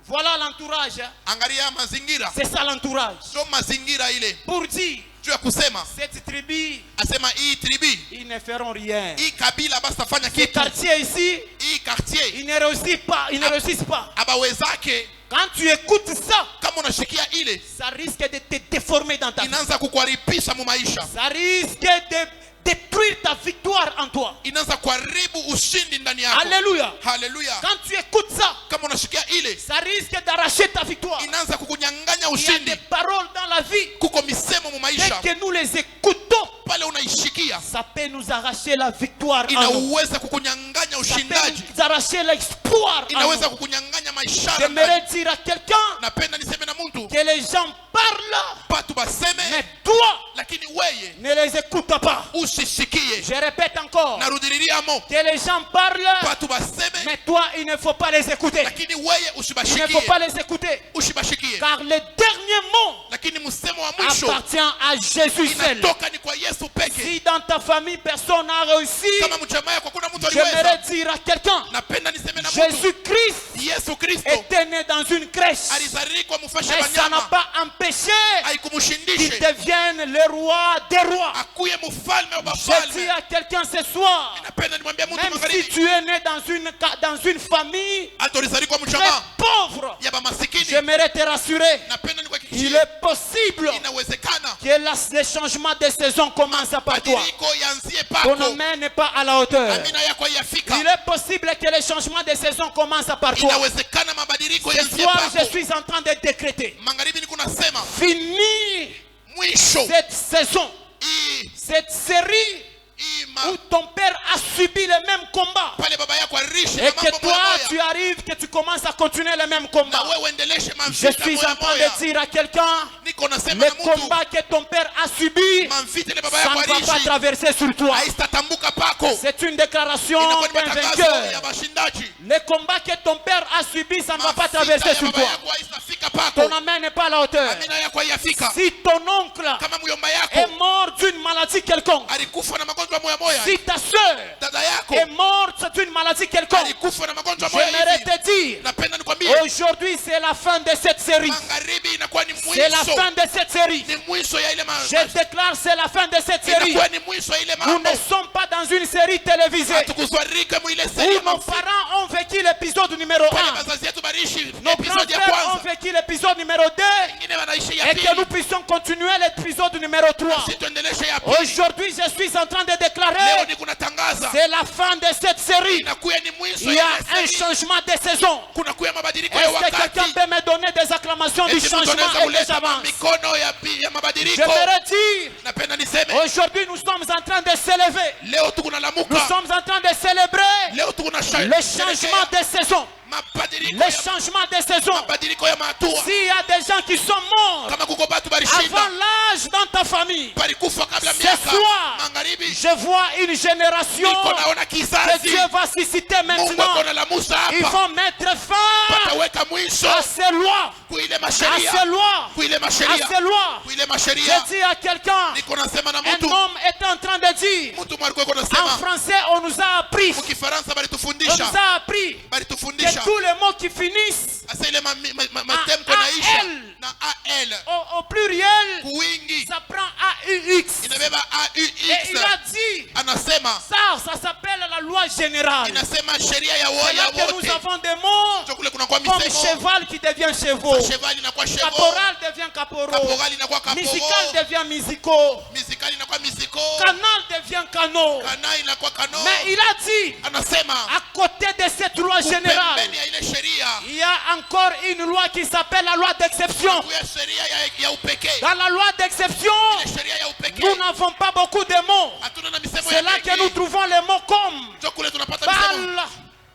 Voilà l'entourage. Hein. Angalia mazingira, C'est ça l'entourage. sio mazingira ile Pour dire, juu ya kusema, cette tribu, asema hii tribi, ils ne feront rien. hii kabila basi tafanya Ce kitu, quartier ici, hii quartier ils ne réussissent pas. Ils ne réussissent pas. abawezake. Quand tu écoutes ça, Kama unashikia ile ça risque de te déformer dans ta vie. inaanza kukuharibisha mu maisha, Ça risque de détruire ta victoire en toi. inaanza kuharibu ushindi ndani yako. Alléluia. Haleluya. Quand tu écoutes ça, Kama unashikia ile ça risque d'arracher ta victoire. inaanza kukunyang'anya Il y a ushindi. des paroles dans la vie. Kuko misemo mu maisha Dès que nous les écoutons, pale unaishikia ça peut nous arracher la victoire en nous. inaweza kukunyang'anya Ça ushindaji, peut nous arracher l'espoir en inaweza nous. kukunyang'anya maisha. J'aimerais dire à quelqu'un Napenda niseme na mtu, que les gens parlent, batu mais baseme, toi, lakini weye ne les écoute pas. usishikie. Je répète encore, Narudililiamo, que les gens parlent, batu baseme, mais toi, il ne faut pas les écouter. lakini weye Il ne faut usibashikie, pas les écouter. usibashikie. Car le dernier mot Lakini msemo wa mwisho appartient à Jésus seul. inatoka ni kwa Yesu peke. Si dans ta famille personne n'a réussi, Kama mjamaa yako kuna mtu j'aimerais aliweza, dire à quelqu'un, napenda niseme na mtu, Jésus-Christ Yesu Kristo était né dans une crèche. alizarikwa mufashe Mais ça n'a wanyama, pas empêché qu'il haikumshindishe devienne le roi des rois. akuye mfalme wa Je dis wafalme. à quelqu'un ce soir, Napenda nimwambia mtu même si magharibi, tu es né dans une famille alizarikwa très mjamaa pauvre, ya bamasikini, j'aimerais te rassurer, napenda il nikuhakikishie est possible inawezekana que le changement de saison commence par toi. badiliko yanzie Ton pako, main n'est pas à la hauteur. amina yako haiyafika. Il est possible que le changement de saison commence par toi. Inawezekana mabadiliko Ce yanzie soir, je pako. suis en train de décréter. Magharibi niko nasema Finis mwisho cette saison, hii cette série hii où ton père a subi le même combat pale baba yako aliishi et na que mambo toi, moya tu moya, arrive que tu commences à continuer le même na combat. wewe uendeleshe Je mavita suis moya en train moya. de dire à quelqu'un, Niko nasema le na mtu combat que ton père a subi, mavita ile baba ça yako ne va pas aliishi traverser sur toi. haitatambuka pako. C'est une déclaration Inakuwa ni d'un matangazo ya vainqueur. bashindaji. Le combat que ton père a subi, ça ne va pas Mavita traverser ya sur baba toi. yako haitafika pako. Ton amen n'est pas à la hauteur. Amina yako haiyafika. Si ton oncle Kama muyomba est yako mort d'une maladie quelconque, alikufa na magonjwa moya moya, si ta soeur dada yako est morte d'une maladie quelconque, alikufa na magonjwa moya j'aimerais hivi, te dire, napenda nikwambie aujourd'hui c'est la fin de cette série. magharibi inakuwa ni C'est la mwisho, fin de cette série. ni mwisho ya ile Je déclare c'est la fin de cette série. inakuwa ni mwisho ya ile Nous mambo. ne sommes pas dans une série télévisée Hatukuzwarika mu ile seri ya où nos mafuta. parents ont vécu l'épisode numéro Pale 1. wazazi yetu barishi Nos episode ya grands-pères ont kwanza, vécu l'épisode numéro 2 wengine wanaishi ya et que nous pili, puissions continuer l'épisode numéro 3. si tuendeleshe ya pili. Aujourd'hui, je suis en train de Leo déclarer ni kunatangaza c'est la fin de cette série. inakuya ni mwisho Il y ya a ile un seri. changement de saison. Kunakuya mabadiliko ya Est-ce que wakati. quelqu'un peut me donner des acclamations du Eti mtu changement anaweza et que kuleta j'avance? mikono ya mabadiliko. J'aimerais dire, Napenda niseme aujourd'hui nous sommes en train de s'élever. leo tuko Nous nalamuka, sommes en train de célébrer leo tuko na le changement de saison. mabadiliko Le ya changement de saison. mabadiliko ya matua. S'il y a des gens qui sont morts Kama kuko batu avant balishinda l'âge dans ta famille, balikufa kabla ce miaka soir, magharibi, je vois une génération niko naona que kizazi Dieu va susciter Mungu maintenant. ako nalamusa Ils hapa, vont mettre fin pataweka mwisho à ces lois, kuile à masheria, ces lois, kuile à masheria, ces lois. kuile masheria. Je dis à quelqu'un, Niko nasema na un mtu homme était en train de dire, mtu mwariko iko en nasema français, on nous a appris, mukifaransa on nous balitufundisha a appris que balitufundisha tous les mots qui finissent asa ile matemko naisha na al au pluriel, kuwingi ça prend AUX. inabeba Et il aux. a dit, Anasema ça s'appelle la loi générale. inasema sheria ya C'est là woya que nous wote. avons des mots Ndio kule kunakuwa comme misemo, cheval qui devient chevaux, cheval inakuwa chevo, caporal devient caporal, caporal inakuwa musical kaporo, devient musico, musical inakuwa misiko, canal devient canot. kana inakuwa kano. Mais il a dit, Anasema à côté de cette loi générale, pembeni ya ile sheria il y a encore une loi qui s'appelle la loi d'exception. kuya sheria ya upekee. Dans la loi d'exception, Ile sheria ya upekee nous n'avons pas beaucoup de mots. hatuna na misemo C'est ya là que nous mengi. trouvons les mots comme Ndio kule tunapata misemo bal,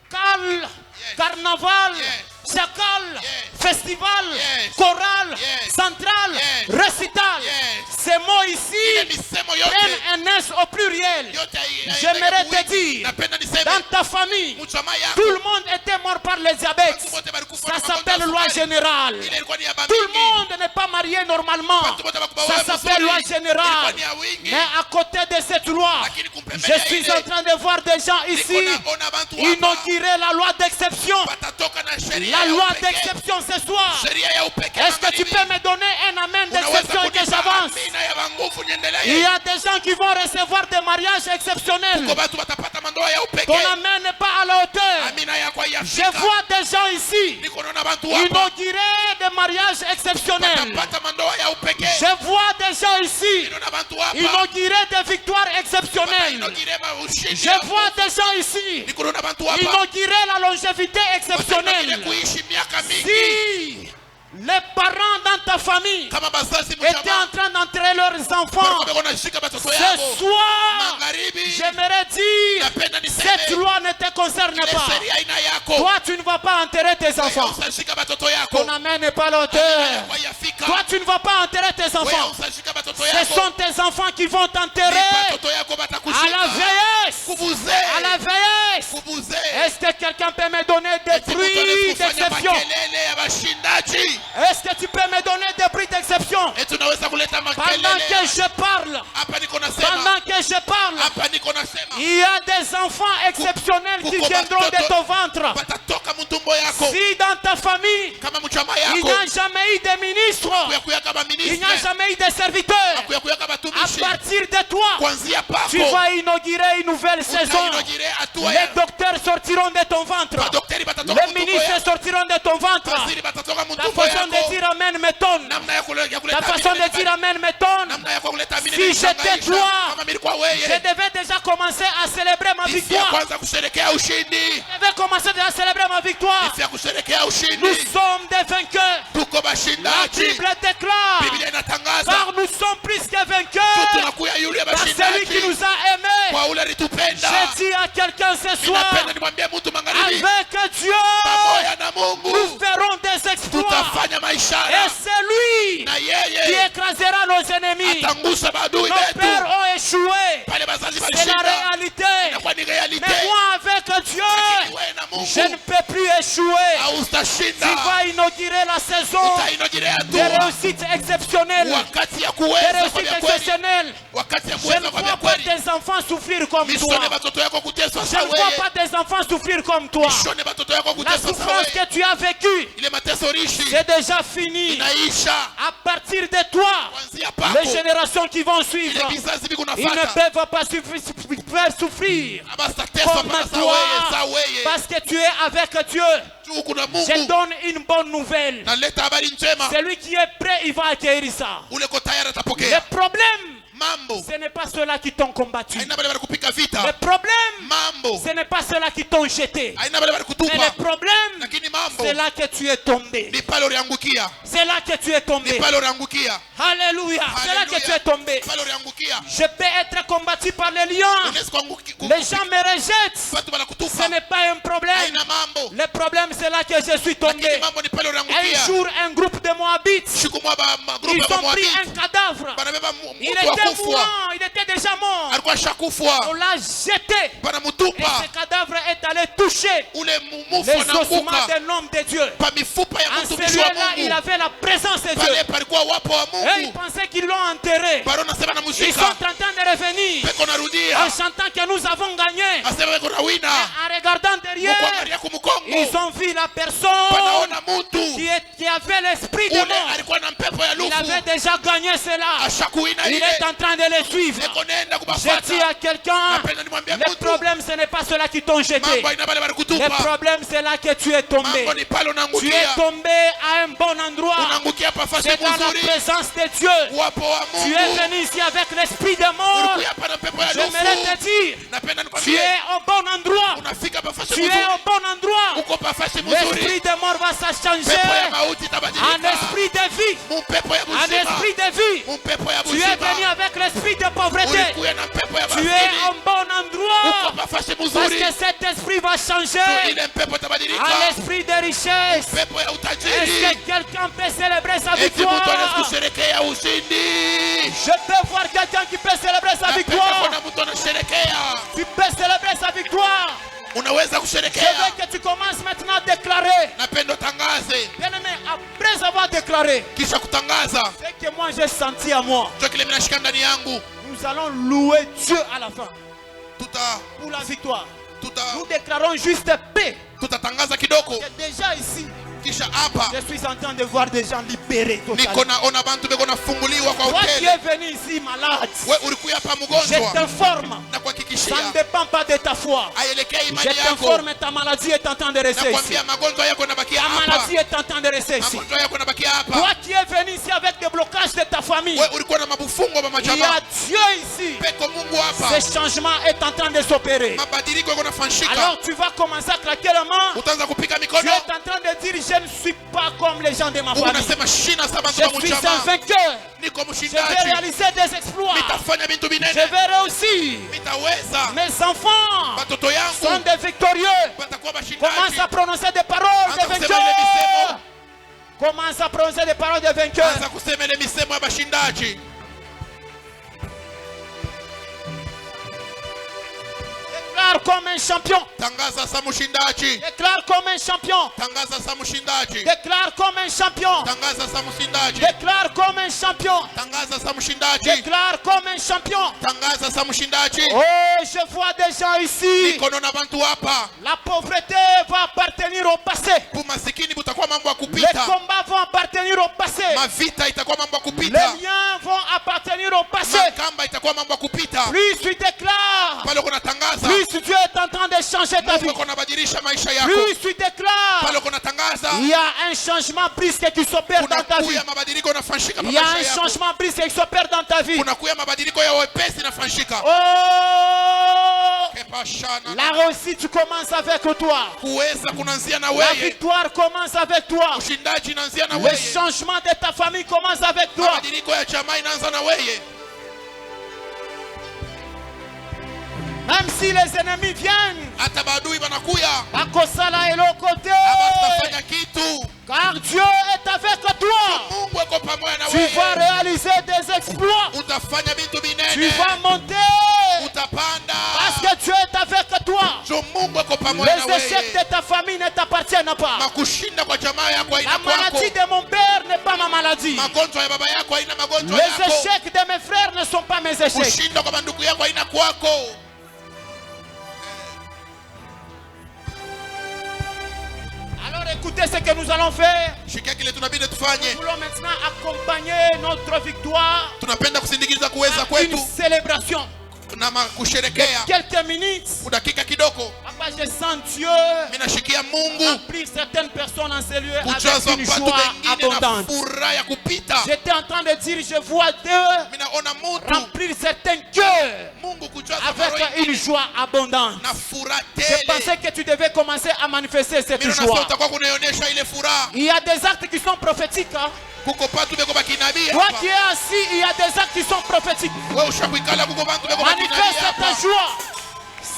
cal, carnaval, Yes. chacal, Yes. festival, Yes. chorale, Yes. centrale, Yes. récital. Yes. Ces mots ile ici misemo prennent yote un S au pluriel. yote J'aimerais te dire, napenda niseme dans ta famille, mchama yako tout le monde était mort par le diabète. watu wote balikufa Ça na magonjwa s'appelle ya loi sukari. générale. Ile ilikuwa ni ya Tout le bamingi. monde n'est pas marié normalement. Watu wote bakubawa Ça mzuri. s'appelle loi Ilikuwa générale. ni ya wingi. Mais à côté de cette loi, Lakini kumpembeni je ya suis ile, en train de voir des gens niko ici naona bantu hapa inaugurer la loi d'exception. watatoka na sheria La ya loi upekee. d'exception ce soir. Sheria ya upekee Est-ce que tu magharibi. peux me donner un amen Unaweza d'exception et que kunipa j'avance? amina ya banguvu niendelee. Il y a des gens qui vont recevoir des mariages exceptionnels. Kwa watu watapata mandoa ya Ton upekee. amen n'est pas à la hauteur. Amina yako Je haiyafika. vois des gens ici Niko naona bantu hapa inaugurer des mariages exceptionnels. watapata mandoa ya upekee. Je vois des gens ici Naona bantu hapa inaugurer des victoires exceptionnelles. watainogire ushindi. Je vois des gens ici Niko naona bantu hapa inaugurer la longévité watainogire exceptionnelle. kuishi miaka mingi. Si les parents dans ta famille Kama bazazi étaient en mchama train d'enterrer leurs enfants, walikuwa wanashika watoto ce yao soir, magharibi, j'aimerais dire, napenda cette niseme loi ne te concerne ile pas. sheria aina yako. Toi, tu ne vas pas enterrer tes Wewe enfants. usashika watoto yako. Ton amen n'est pas à la hauteur. Kwa yafika. Toi, tu ne vas pas enterrer tes Wewe enfants. usashika watoto Ce yako. sont tes enfants qui vont Ni t'enterrer watoto yako à la batakushika. vieillesse. Kubuze. À la vieillesse. Kubuze. Est-ce que quelqu'un peut me donner des Eti mtu bruits anakufanya d'exception? makelele ya bashindaji. Est-ce que tu peux me donner des bruits d'exception? Eti unaweza kuleta Pendant makelele. que je parle, Hapa niko nasema. pendant que je parle, Hapa niko nasema. il y a des enfants exceptionnels qui Kuko viendront de batoto ton ventre. Batatoka mtumbo yako. Si dans ta famille, Kama mchama il yako. n'y a jamais eu de ministre, Kuya kama il n'y a ministre. jamais eu de serviteur, Kuya kama à tumishi. partir de toi, Kuanzia pako. tu vas inaugurer une nouvelle saison. Utainogire hatua ya Les docteurs sortiront de ton ventre. madaktari batatoka Les mtumbo ministres yako. sortiront de ton ventre. Waziri batatoka Ta mtumbo façon de yako. dire amen m'étonne. Namna ya kuleta Ta façon de dire amen m'étonne. namna ya kuleta amini Si j'étais toi, kama nilikuwa Je wewe devais déjà commencer à célébrer ma isi ya victoire. kwanza kusherekea ushindi, Je devais commencer déjà à célébrer ma victoire. isi ya kusherekea Nous ushindi. sommes des vainqueurs. Tuko La bashindaji. Bible déclare, Biblia inatangaza car nous sommes plus que vainqueurs tunakuya yule ya par celui qui bashindaji nous a aimés kwa ule alitupenda. Je dis à quelqu'un ce soir, Ninapenda nimwambie mtu magharibi, avec Dieu, pamoja na Mungu nous ferons des exploits. tutafanya maishara, Et c'est lui na qui yeye écrasera nos ennemis. atangusha maadui Nos wetu. pères ont échoué. Pale bazazi C'est la walishinda, réalité. inakuwa ni realite. Mais moi, avec Dieu, Lakini wewe na je ne Mungu peux plus échouer. hautashinda. Tu vas inaugurer la saison Utainogilea des tu réussites exceptionnelles. wakati ya Des kuweza kwa réussites vya kweli, exceptionnelles. wakati ya Je ne kuweza kwa vya vois pas kweli. tes enfants souffrir comme Mishone toi. watoto yako kuteswa Je sawa ne vois wewe. pas tes enfants souffrir comme toi. Mishone watoto yako La kuteswa sawa souffrance wewe. que tu as vécue, Ile mateso rishi c'est déjà fini. inaisha À partir de toi, kuanzia les pako. générations qui vont Ile suivre, vizazi viko ils ne nafuata peuvent pas faire souffrir basi tateswa comme mpaka toi, saa wewe. parce que tu es avec Dieu. Tu kuna Je Mungu donne une bonne nouvelle. naleta habari njema. Celui qui est prêt, il va acquérir ça. Ule ko tayari Le atapokea. problème, Mambo ce n'est pas ceux-là qui t'ont combattu. haina bale bali kupika Le vita. problème, Mambo ce n'est pas ceux-là qui t'ont jeté. haina bale bali Mais kutupa. le problème, Lakini mambo c'est là que tu es tombé. ni pale uliangukia. C'est là que tu es Ni tombé. pale uliangukia. Alléluia. C'est là que tu es tombé. Pale uliangukia. Je peux être combattu par les lions. Unaweza kuangukia. Les gens me rejettent. Watu Ce wanakutupa. n'est pas un problème. Haina mambo. Le problème, c'est là que je suis tombé. Lakini mambo ni pale Un uliangukia. jour, un groupe de Moabites, Siku moja magrupu ils ya ont pris Moabiti un cadavre. banabeba Il mtu wa était kufwa. mourant, il était déjà mort. Alikuwa On shakufwa. l'a jeté. Et Banamutupa. ce cadavre est allé toucher Ule les mufu ossements anaanguka. d'un homme de Dieu. Pa mifupa ya En mtumishi wa celui-là, il Mungu. avait la présence de Dieu. Pale palikuwa wapo wa Et ils Mungu. pensaient qu'ils l'ont enterré. Baro nasema Ils sont namushika. en train de revenir Peko en narudia. chantant que nous avons gagné. Asema peko na wina. En regardant derrière, Mukuangalia kumukongo. ils ont vu la personne Panaona mutu. qui avait l'esprit de Ule mort. alikuwa na mpepo ya Il avait lufu. déjà gagné cela. Ashakuina Il ile. est en train de les suivre. Eko nenda Je dis kubafata. à quelqu'un, Napenda nimwambie le mtu. problème ce n'est pas ceux-là qui t'ont jeté. Mambo haina bale bali Le kutupa. problème c'est là que tu es tombé. Mambo ni pale Tu es unaangukia. tombé à un bon endroit. Unaangukia pa fasi C'est dans la mzuri. présence de Dieu. Wapo wa Tu es Mungu. venu ici avec l'esprit de mort. Ulikuya hapa na pepo ya J'aimerais lufu. te dire, Napenda tu nikwambie. es au bon endroit. Unafika pa fasi Tu es mzuri. au bon endroit. Uko pa fasi L'esprit mzuri. de mort va se Pepo ya changer mauti en itabadilika. esprit de vie. Mpepo ya En buzima. esprit de vie. Mpepo ya Tu es venu buzima. avec l'esprit de pauvreté. Ulikuya na pepo ya Tu es maskini. au bon Uko endroit. pa fasi Parce mzuri. que cet esprit va changer Ile mpepo itabadilika. à l'esprit de richesse. Pepo ya Est-ce utajiri. que quelqu'un peut célébrer sa Eti mtu anaweza victoire? kusherekea ushindi. Je peux voir quelqu'un qui peut célébrer sa Napenda victoire. kuona mtu anasherekea. Tu peux célébrer sa victoire. Unaweza Je kusherekea. veux que tu commences maintenant à déclarer. Napenda utangaze. Bien-aimé, après avoir déclaré Kisha kutangaza. ce que moi j'ai senti à moi, Ndio kile mimi nashika ndani yangu. nous allons louer Dieu à la fin Tuta pour la victoire. tuta Nous déclarons juste paix. tutatangaza kidogo. Et déjà ici, Kisha hapa je suis en train de voir des gens libérés niko totalement. naona bantu beko nafunguliwa kwa Toi qui hoteli. es venu ici malade, We ulikuya hapa je mgonjwa t'informe, na ça ne kuhakikishia dépend pas de ta foi. aielekea Je imani yako. t'informe, ta maladie est en train de rester ici. Nakwambia magonjwa yako yanabakia Ta hapa. maladie est en train de rester ici. Magonjwa yako yanabakia hapa. Toi qui es venu ici avec des blocages de ta famille, We ulikuwa na mabufungo ba il y a majamaa. Dieu ici. Peko Mungu hapa. Ce changement est en train de s'opérer. Mabadiliko yako nafanyika. Alors tu vas commencer à claquer la main. Utaanza kupika Tu mikono. es en train de dire, je ne suis pas comme les gens de ma Mungu famille. anasema shina saba Je ndugu suis un mjamaa. vainqueur. Niko Je vais mshindaji. réaliser des exploits. Nitafanya vitu Je vinene. vais réussir. Nitaweza. Mes enfants Watoto sont yangu des victorieux. watakuwa Commence washindaji. à prononcer des paroles de Anza kusema ile vainqueurs. misemo. Commence à prononcer des paroles de vainqueurs. Anza kusema ile misemo ya bashindaji. Déclare comme un champion. Tangaza sa mshindaji. Déclare comme un champion. Tangaza sa mshindaji. Déclare comme un champion. Tangaza sa mshindaji. Déclare comme un champion. Tangaza sa mshindaji. Déclare comme un champion. Tangaza sa mshindaji. Oh, je vois des gens ici. Niko naona bantu hapa. La pauvreté va appartenir au passé. Bumasikini butakuwa mambo ya Les kupita. combats vont appartenir au passé. Mavita itakuwa mambo ya Les kupita. liens vont appartenir au passé. Makamba itakuwa mambo ya kupita. Plus tu déclares, Pale kuna tangaza. plus Dieu est en train de changer ta vie. Mungu kunabadilisha maisha yako. Plus tu déclares, Pale kuna tangaza. il y a un changement brusque qui s'opère dans ta vie. Kunakuya mabadiliko yanafanyika Il y a maisha un yako. changement brusque qui s'opère dans ta vie. Kunakuya mabadiliko ya wepesi yanafanyika. Oh, Kepashana. la réussite commence avec toi. Kuweza kunaanzia na La wewe. victoire commence avec toi. Ushindaji inaanzia na Le wewe. changement de ta famille commence avec toi. Mabadiliko ya jamaa inaanza na wewe. Même si les ennemis viennent, hata maadui wanakuya bakosala eloko te. abastafanya kitu. Car Dieu est avec toi. Mungu ako pamoja na Tu vas wewe. réaliser des exploits. Utafanya vitu Tu binene. vas monter. Utapanda. Parce que Dieu est avec toi. Jo Mungu ako pamoja na Les échecs wewe. de ta famille ne t'appartiennent pas. Makushinda kwa jamaa yako La haina kwako. maladie de mon père n'est pas ma maladie. Magonjwa ya baba yako haina magonjwa Les yako. échecs de mes frères ne sont pas mes échecs. Kushinda kwa mandugu yako haina kwako. Alors écoutez ce que nous allons faire. Shikia kile tunabidi Nous tufanye. voulons maintenant accompagner notre victoire Tunapenda kusindikiza kuweza par une kwetu célébration. na kusherekea Quelques minutes. kwa dakika kidogo. Papa, je sens Dieu Mimi nashikia Mungu remplir certaines personnes en ces lieux kujaza avec une watu joie wengine na abondante. furaha ya kupita. J'étais en train de dire, je vois Dieu Mimi naona mtu remplir certains cœurs Mungu kujaza roho avec une joie abondante. na furaha Je tele. pensais que tu devais commencer à manifester cette Mimi joie. nasema utakuwa kunaonyesha ile furaha. Il y a des actes qui sont prophétiques. Hein? Kuko patu beko bakinabii Toi hapa. qui es assis, il y a des actes qui sont prophétiques. Wewe ushakuikala kuko bantu beko bakinabii Manifeste ta hapa. joie.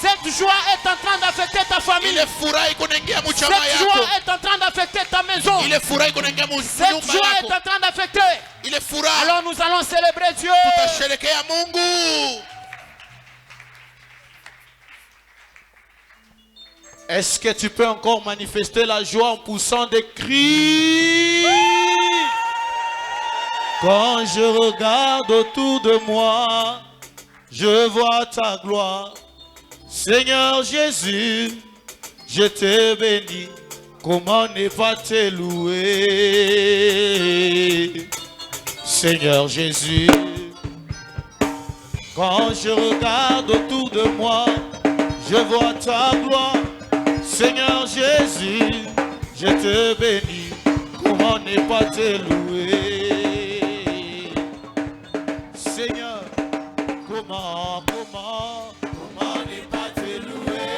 Cette joie est en train d'affecter ta famille. Ile furaha iko naingia mchama Cette yako. joie est en train d'affecter ta maison. Ile furaha iko naingia Cette nyumba joie yako. est en train d'affecter. Ile furaha Alors nous allons célébrer Dieu. tutasherekea Mungu. Est-ce que tu peux encore manifester la joie en poussant des cris? Quand je regarde autour de moi, je vois ta gloire. Seigneur Jésus, je te bénis. Comment ne pas te louer? Seigneur Jésus, quand je regarde autour de moi, je vois ta gloire. Seigneur Jésus, je te bénis. Comment ne pas te louer? Seigneur, comment ne pas te louer?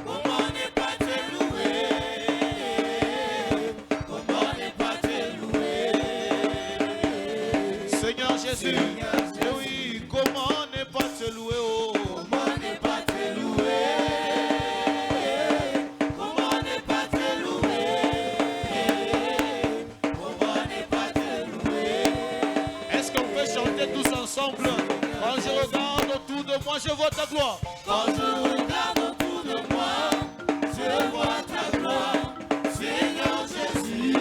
Comment ne pas te louer? Comment ne pas te louer? Seigneur Jésus, oui, comment ne pas te louer? Oh. Comment ne pas te louer? Comment ne pas te louer? Comment ne pas te louer? Est-ce qu'on peut chanter tous ensemble? Quand je regarde autour de moi, je vois ta gloire. Quand je regarde autour de moi, je vois ta gloire. Seigneur Jésus,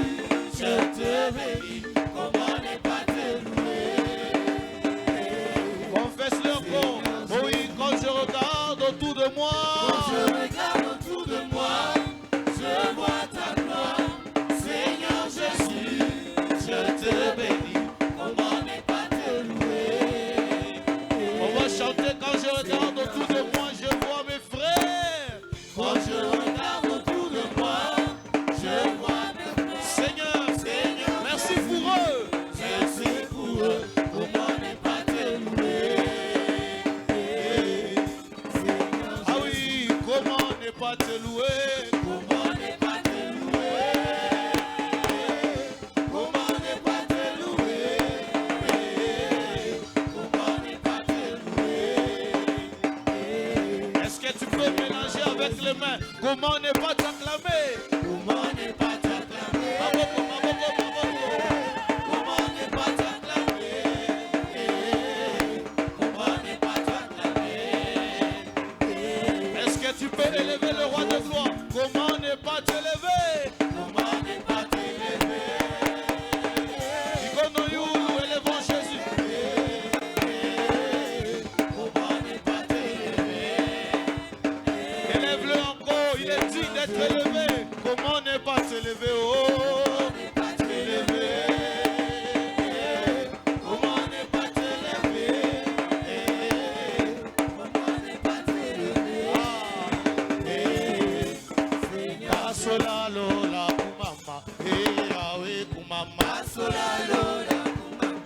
je te bénis. Comment ne pas te louer? Confesse-le encore. Oh oui, quand je regarde autour de moi, quand je regarde autour de moi, je vois ta gloire. Seigneur Jésus, je te bénis. Comment ne pas te louer? On va chanter quand je regarde autour de moi, je vois mes frères. Quand je regarde autour de moi, je vois mes frères. Seigneur, merci pour eux. Merci pour eux. Comment ne pas te louer? Ah oui, comment ne pas te louer? Comment ne pas te louer? Comment ne pas te louer? Comment ne pas te louer? Est-ce que tu peux mélanger avec les mains? Comment ne pas t'acclamer? Comment ne pas t'acclamer? Maboko, maboko, maboko. Comment ne pas t'acclamer? Comment ne pas t'acclamer? Est-ce que tu peux élever le roi de gloire? Comment ne pas t'élever? Comment ne pas t'élever? Ikonoyulu, élevons Jésus. Comment ne pas t'élever? Élève-le encore, il est digne d'être élevé. Comment ne pas t'élever? Oh, t'élever. Comment ne pas t'élever? Comment ne pas t'élever? Pasola lola kumama, Yahweh kumama. Pasola lola kumama,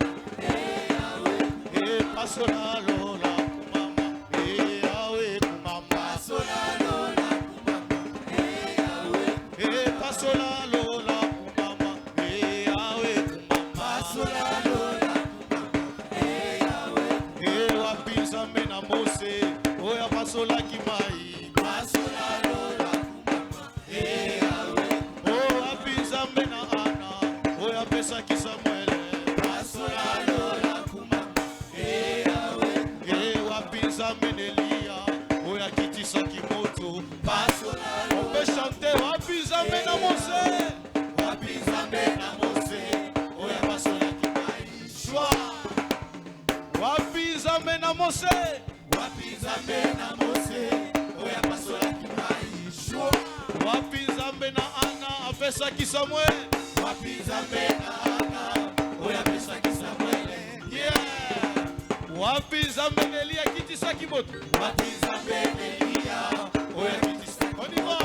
Yahweh. Pasola lola kumama, Yahweh kumama. Pasola lola kumama, Yahweh. Pasola lola kumama, Yahweh kumama. Pasola lola kumama, Yahweh. Wapi nzambe na Mose. Wapi Nzambe na Mose, oya pasolaki mai Yeshua. Wapi Nzambe na Ana apesaki Samuel. Wapi Nzambe na Ana, oya pesaki Samuel. Yeah. Wapi Nzambe na Elia kitisaki moto. Wapi Nzambe na Elia, oya kitisaki. On y va.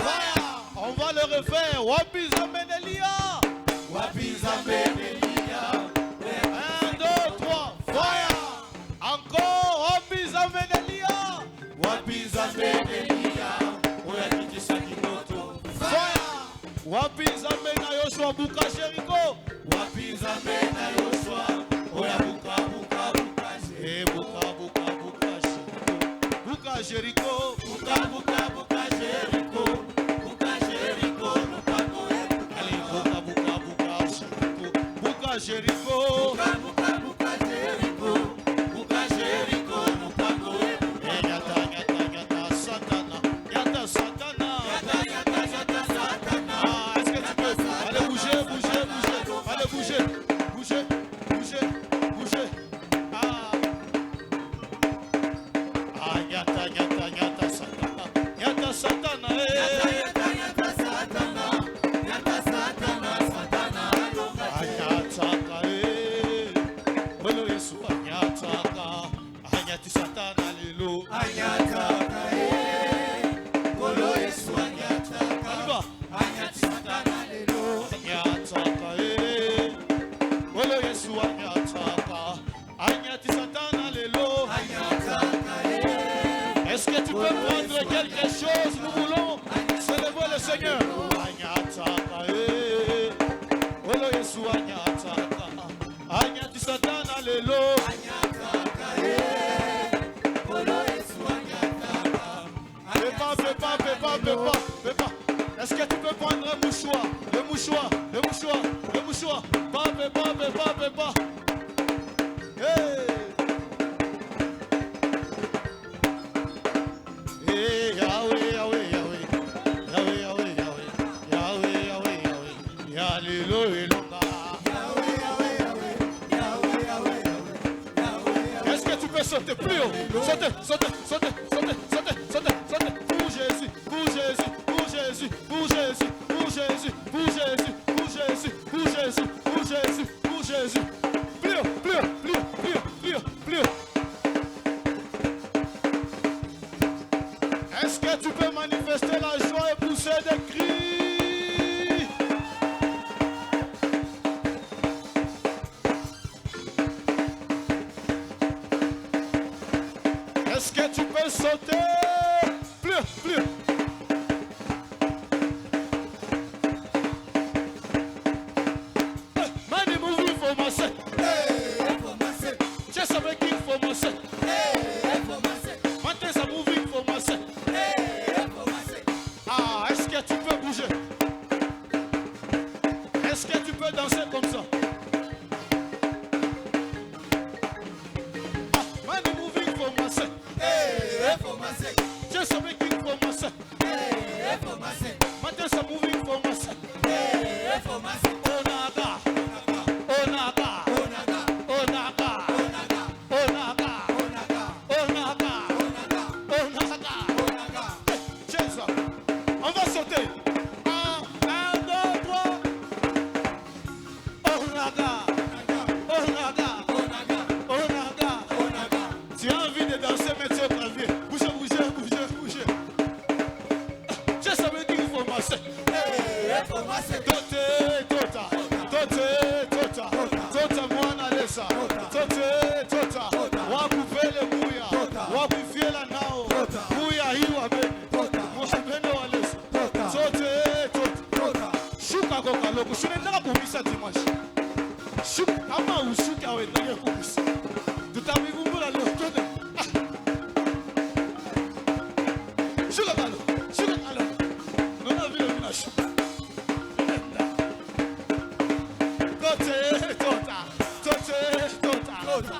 Fire. On va le refaire. Wapi Nzambe na Elia. Wapi Nzambe na Elia, oya 1, 2, 3. Fire. Encore. Wapi Nzambe na Elia. Wapi Nzambe na Elia, oya kitisaki moto. Fire. Wapi Nzambe na Yoshua buka Jericho. Wapi Nzambe na Yoshua, oya buka buka buka Eh, buka buka buka Jericho. Buka Jericho. buka buka buka Jericho, buka Jericho lupango ebuka. Allez, buka buka buka Jericho. Buka Jericho. Buka buka buka Jericho, buka Jericho lupango ebuka. Eh, yata yata yata Satana. Yata Satana. Yata yata yata Satana. Ah, est-ce que tu peux? Allez, bouger, bouger, bouger. Allez, bouger, bouger, bouger, bouger. Ah. Ah, yata yata yata Satana. Yata Satana. Yata Eh. yata yata Satana, yata Satana, Satana alonga. Anyataka eh. Olo Yesu anyataka. Anyati Satana lelo. Anyataka Kolo Yesu anyataka. Aliba. Anyati Satana lelo. Anyataka eh. Olo Yesu anyataka. Anyati Satana lelo. Anyataka Est-ce que tu peux prendre quelque chose? Nous voulons célébrer le Seigneur. Anyataka eh. Olo Yesu anyataka. Anyati Satana lelo. anyataka Kolo Yesu anyataka. Fais pas. Est-ce que tu peux prendre un mouchoir? Le mouchoir. Pas. Hey. Hey, Yahweh. Yahweh. Est-ce que tu peux sauter plus haut? Sauter. Pour Jésus. Plus haut. Est-ce que tu peux manifester la joie et pousser des cris? Est-ce que tu peux sauter? Plus. Mani moving for myself. Just making for myself. Maintenant ça moving for myself. Ah, est-ce que tu peux bouger? Est-ce que tu peux danser comme ça? Ah, mani moving for myself. Just making for myself. Maintenant ça moving for myself. On va sauter. 1, 2, 3. Tu as envie de danser, mais tu es bravé. Bouge. Je savais dire qu'il faut masser. Tota mwana lesa. Tota. Wakufele muya. Wakufiela nao. Muya hiwa bene. Mwabene walesa. Tota. Shuka koka loko. Shunendaka kumisa dimanche. Shuka kama ushuka wendake kumisa. Tutamivumbula leo. Shuka kalo. Nona vile mina shuka.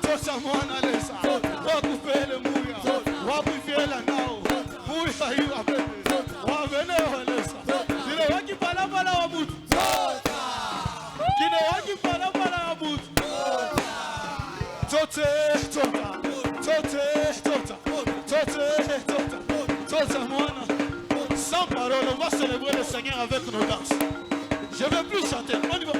Tota mwana lesa. Wakufele muya. Wakufiela nao. Muya hiwa bene. Wabene walesa. Kile waki palapala wa mutu. Tota. Sans parole, on va célébrer le Seigneur avec nos danses. Je ne veux plus chanter. On y va.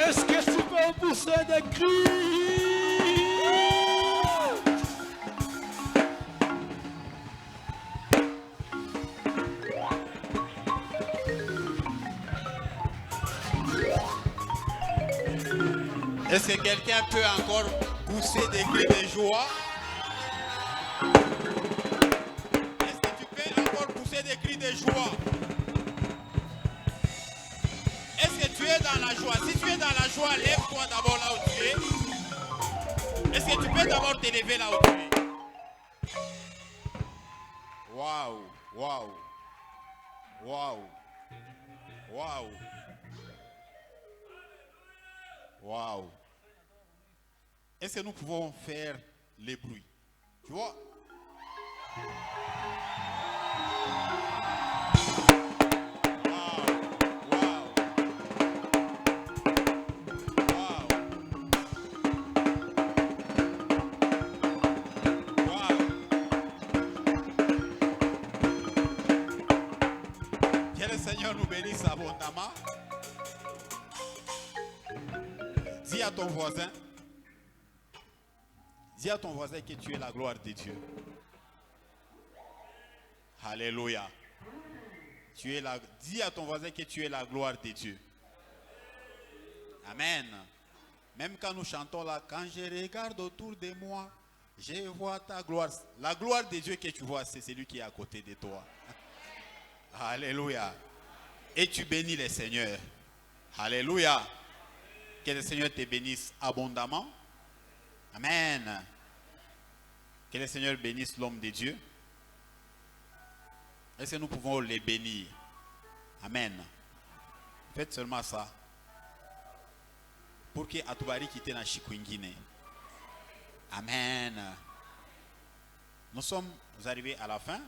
Est-ce que tu peux pousser des cris? Est-ce que quelqu'un peut encore pousser des cris de joie? Est-ce que tu peux encore pousser des cris de joie? Est-ce que tu es dans la joie? Si tu es dans la joie, lève-toi d'abord là où tu es. Est-ce que tu peux d'abord te lever là où tu es? Waouh, waouh, waouh, waouh, waouh. Est-ce que nous pouvons faire les bruits? Tu vois? Que le Seigneur nous bénisse abondamment. Dis à ton voisin que tu es la gloire de Dieu. Alléluia. Dis à ton voisin que tu es la gloire de Dieu. Amen. Même quand nous chantons là, quand je regarde autour de moi, je vois ta gloire. La gloire de Dieu que tu vois, c'est celui qui est à côté de toi. Alléluia. Et tu bénis le Seigneur. Alléluia. Que le Seigneur te bénisse abondamment. Amen. Que le Seigneur bénisse l'homme de Dieu. Est-ce que nous pouvons les bénir? Amen. Faites seulement ça. Pour que Atubari quitte na Chikwingine. Amen. Nous sommes arrivés à la fin.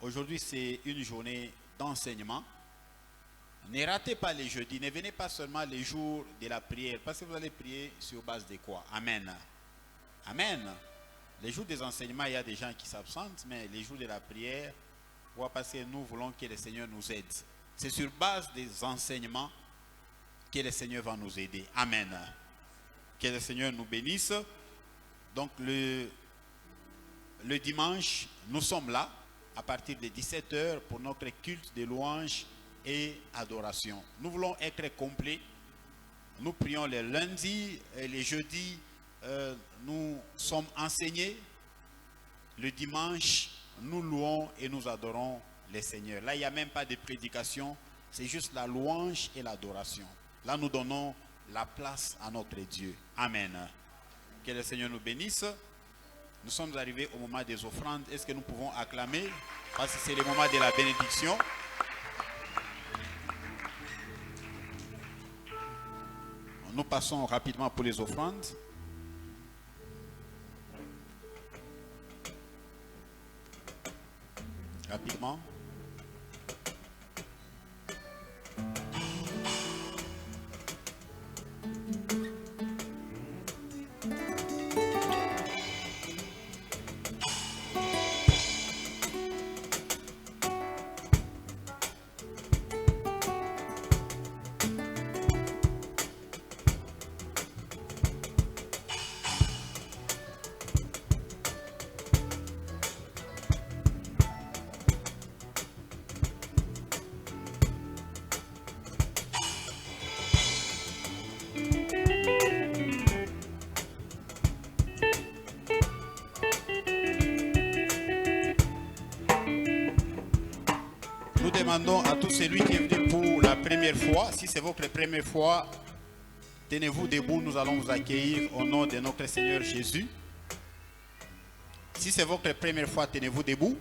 Aujourd'hui, c'est une journée d'enseignement. Ne ratez pas les jeudis. Ne venez pas seulement les jours de la prière. Parce que vous allez prier sur base de quoi? Amen. Amen. Les jours des enseignements, il y a des gens qui s'absentent. Mais les jours de la prière, parce que nous voulons que le Seigneur nous aide. C'est sur base des enseignements que le Seigneur va nous aider. Amen. Que le Seigneur nous bénisse. Donc le dimanche, nous sommes là à partir de 17 h pour notre culte de louange et adoration. Nous voulons être complets. Nous prions les lundis et les jeudis. Nous sommes enseignés. Le dimanche, nous louons et nous adorons le Seigneur. Là, il n'y a même pas de prédication. C'est juste la louange et l'adoration. Là, nous donnons la place à notre Dieu. Amen. Que le Seigneur nous bénisse. Nous sommes arrivés au moment des offrandes. Est-ce que nous pouvons acclamer? Parce que c'est le moment de la bénédiction. Nous passons rapidement pour les offrandes. Rapidement. demandons à tout celui qui est venu pour la première fois, si c'est votre première fois, tenez-vous debout, nous allons vous accueillir au nom de notre Seigneur Jésus. Si c'est votre première fois, tenez-vous debout.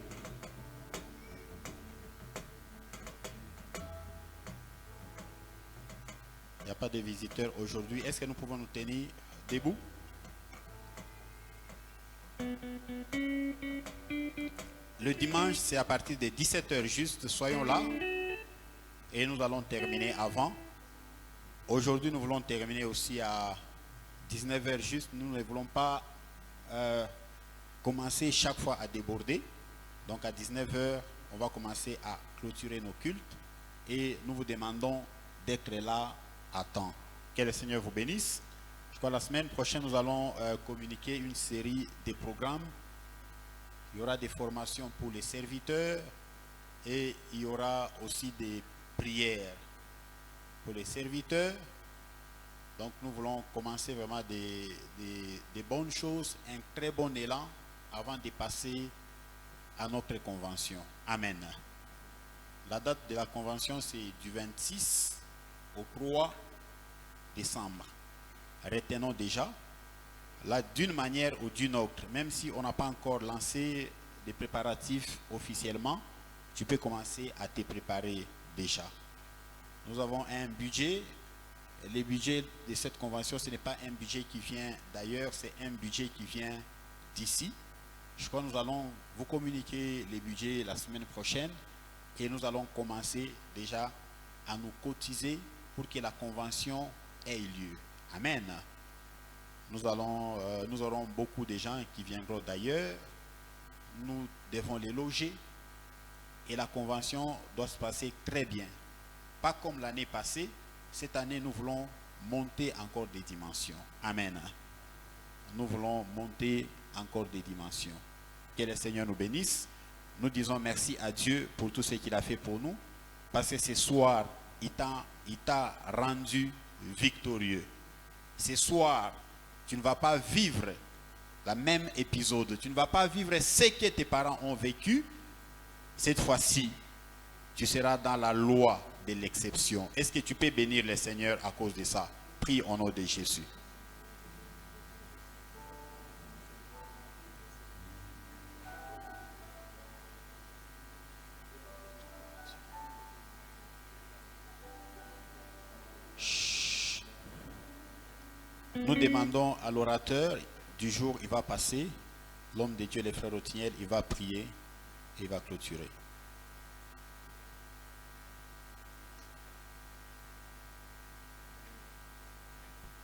Il n'y a pas de visiteurs aujourd'hui. Est-ce que nous pouvons nous tenir debout? Le dimanche, c'est à partir de 17 h juste. Soyons là. Et nous allons terminer avant. Aujourd'hui, nous voulons terminer aussi à 19 h juste. Nous ne voulons pas commencer chaque fois à déborder. Donc à 19 h, on va commencer à clôturer nos cultes. Et nous vous demandons d'être là à temps. Que le Seigneur vous bénisse. Je crois que la semaine prochaine, nous allons communiquer une série de programmes. Il y aura des formations pour les serviteurs et il y aura aussi des prières pour les serviteurs. Donc nous voulons commencer vraiment des bonnes choses, un très bon élan avant de passer à notre convention. Amen. La date de la convention, c'est du 26 au 3 décembre. Retenons déjà, là, d'une manière ou d'une autre, même si on n'a pas encore lancé des préparatifs officiellement, tu peux commencer à te préparer déjà. Nous avons un budget. Le budget de cette convention, ce n'est pas un budget qui vient d'ailleurs, c'est un budget qui vient d'ici. Je crois que nous allons vous communiquer les budgets la semaine prochaine et nous allons commencer déjà à nous cotiser pour que la convention ait lieu. Amen. Nous aurons beaucoup de gens qui viendront d'ailleurs. Nous devons les loger. Et la convention doit se passer très bien. Pas comme l'année passée. Cette année, nous voulons monter encore des dimensions. Amen. Nous voulons monter encore des dimensions. Que le Seigneur nous bénisse. Nous disons merci à Dieu pour tout ce qu'il a fait pour nous. Parce que ce soir, il t'a rendu victorieux. Ce soir, tu ne vas pas vivre le même épisode. Tu ne vas pas vivre ce que tes parents ont vécu. Cette fois-ci, tu seras dans la loi de l'exception. Est-ce que tu peux bénir le Seigneur à cause de ça? Prie au nom de Jésus. Nous demandons à l'orateur du jour, il va passer, l'homme de Dieu, le frère Otiniel, il va prier et il va clôturer.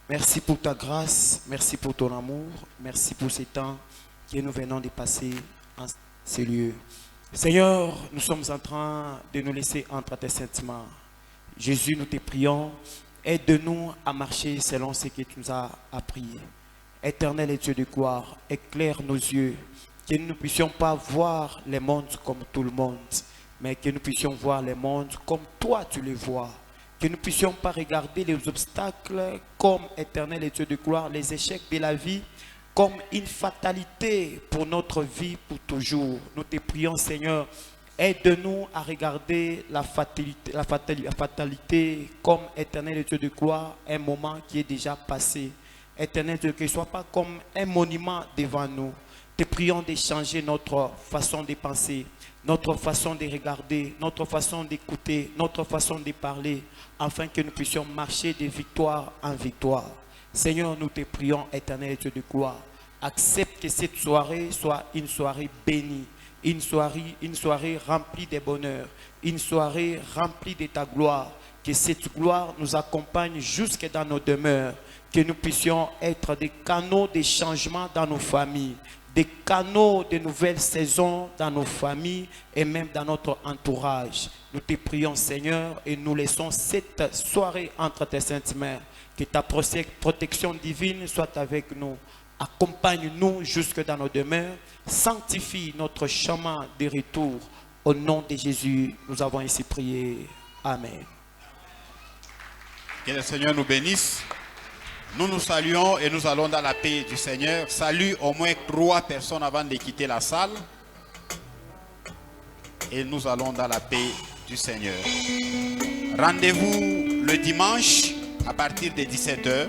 Merci pour ta grâce, merci pour ton amour, merci pour ces temps que nous venons de passer en ces lieux. Seigneur, nous sommes en train de nous laisser entre tes sentiments. Jésus, nous te prions, aide-nous à marcher selon ce que tu nous as appris. Éternel et Dieu de gloire, éclaire nos yeux, que nous ne puissions pas voir les mondes comme tout le monde, mais que nous puissions voir les mondes comme toi tu les vois. Que nous ne puissions pas regarder les obstacles comme éternel et Dieu de gloire, les échecs de la vie, comme une fatalité pour notre vie pour toujours. Nous te prions, Seigneur, aide-nous à regarder la fatalité comme éternel et Dieu de gloire, un moment qui est déjà passé. Éternel Dieu, que ce ne soit pas comme un monument devant nous. Te prions de changer notre façon de penser, notre façon de regarder, notre façon d'écouter, notre façon de parler, afin que nous puissions marcher de victoire en victoire. Seigneur, nous te prions, éternel Dieu de gloire, accepte que cette soirée soit une soirée bénie, une soirée remplie de bonheur, une soirée remplie de ta gloire, que cette gloire nous accompagne jusque dans nos demeures, que nous puissions être des canaux de changement dans nos familles, des canaux de nouvelles saisons dans nos familles et même dans notre entourage. Nous te prions, Seigneur, et nous laissons cette soirée entre tes saintes mains. Que ta protection divine soit avec nous. Accompagne-nous jusque dans nos demeures. Sanctifie notre chemin de retour. Au nom de Jésus, nous avons ainsi prié. Amen. Que le Seigneur nous bénisse. Nous nous saluons et nous allons dans la paix du Seigneur. Salut au moins 3 personnes avant de quitter la salle. Et nous allons dans la paix du Seigneur. Rendez-vous le dimanche à partir de 17 h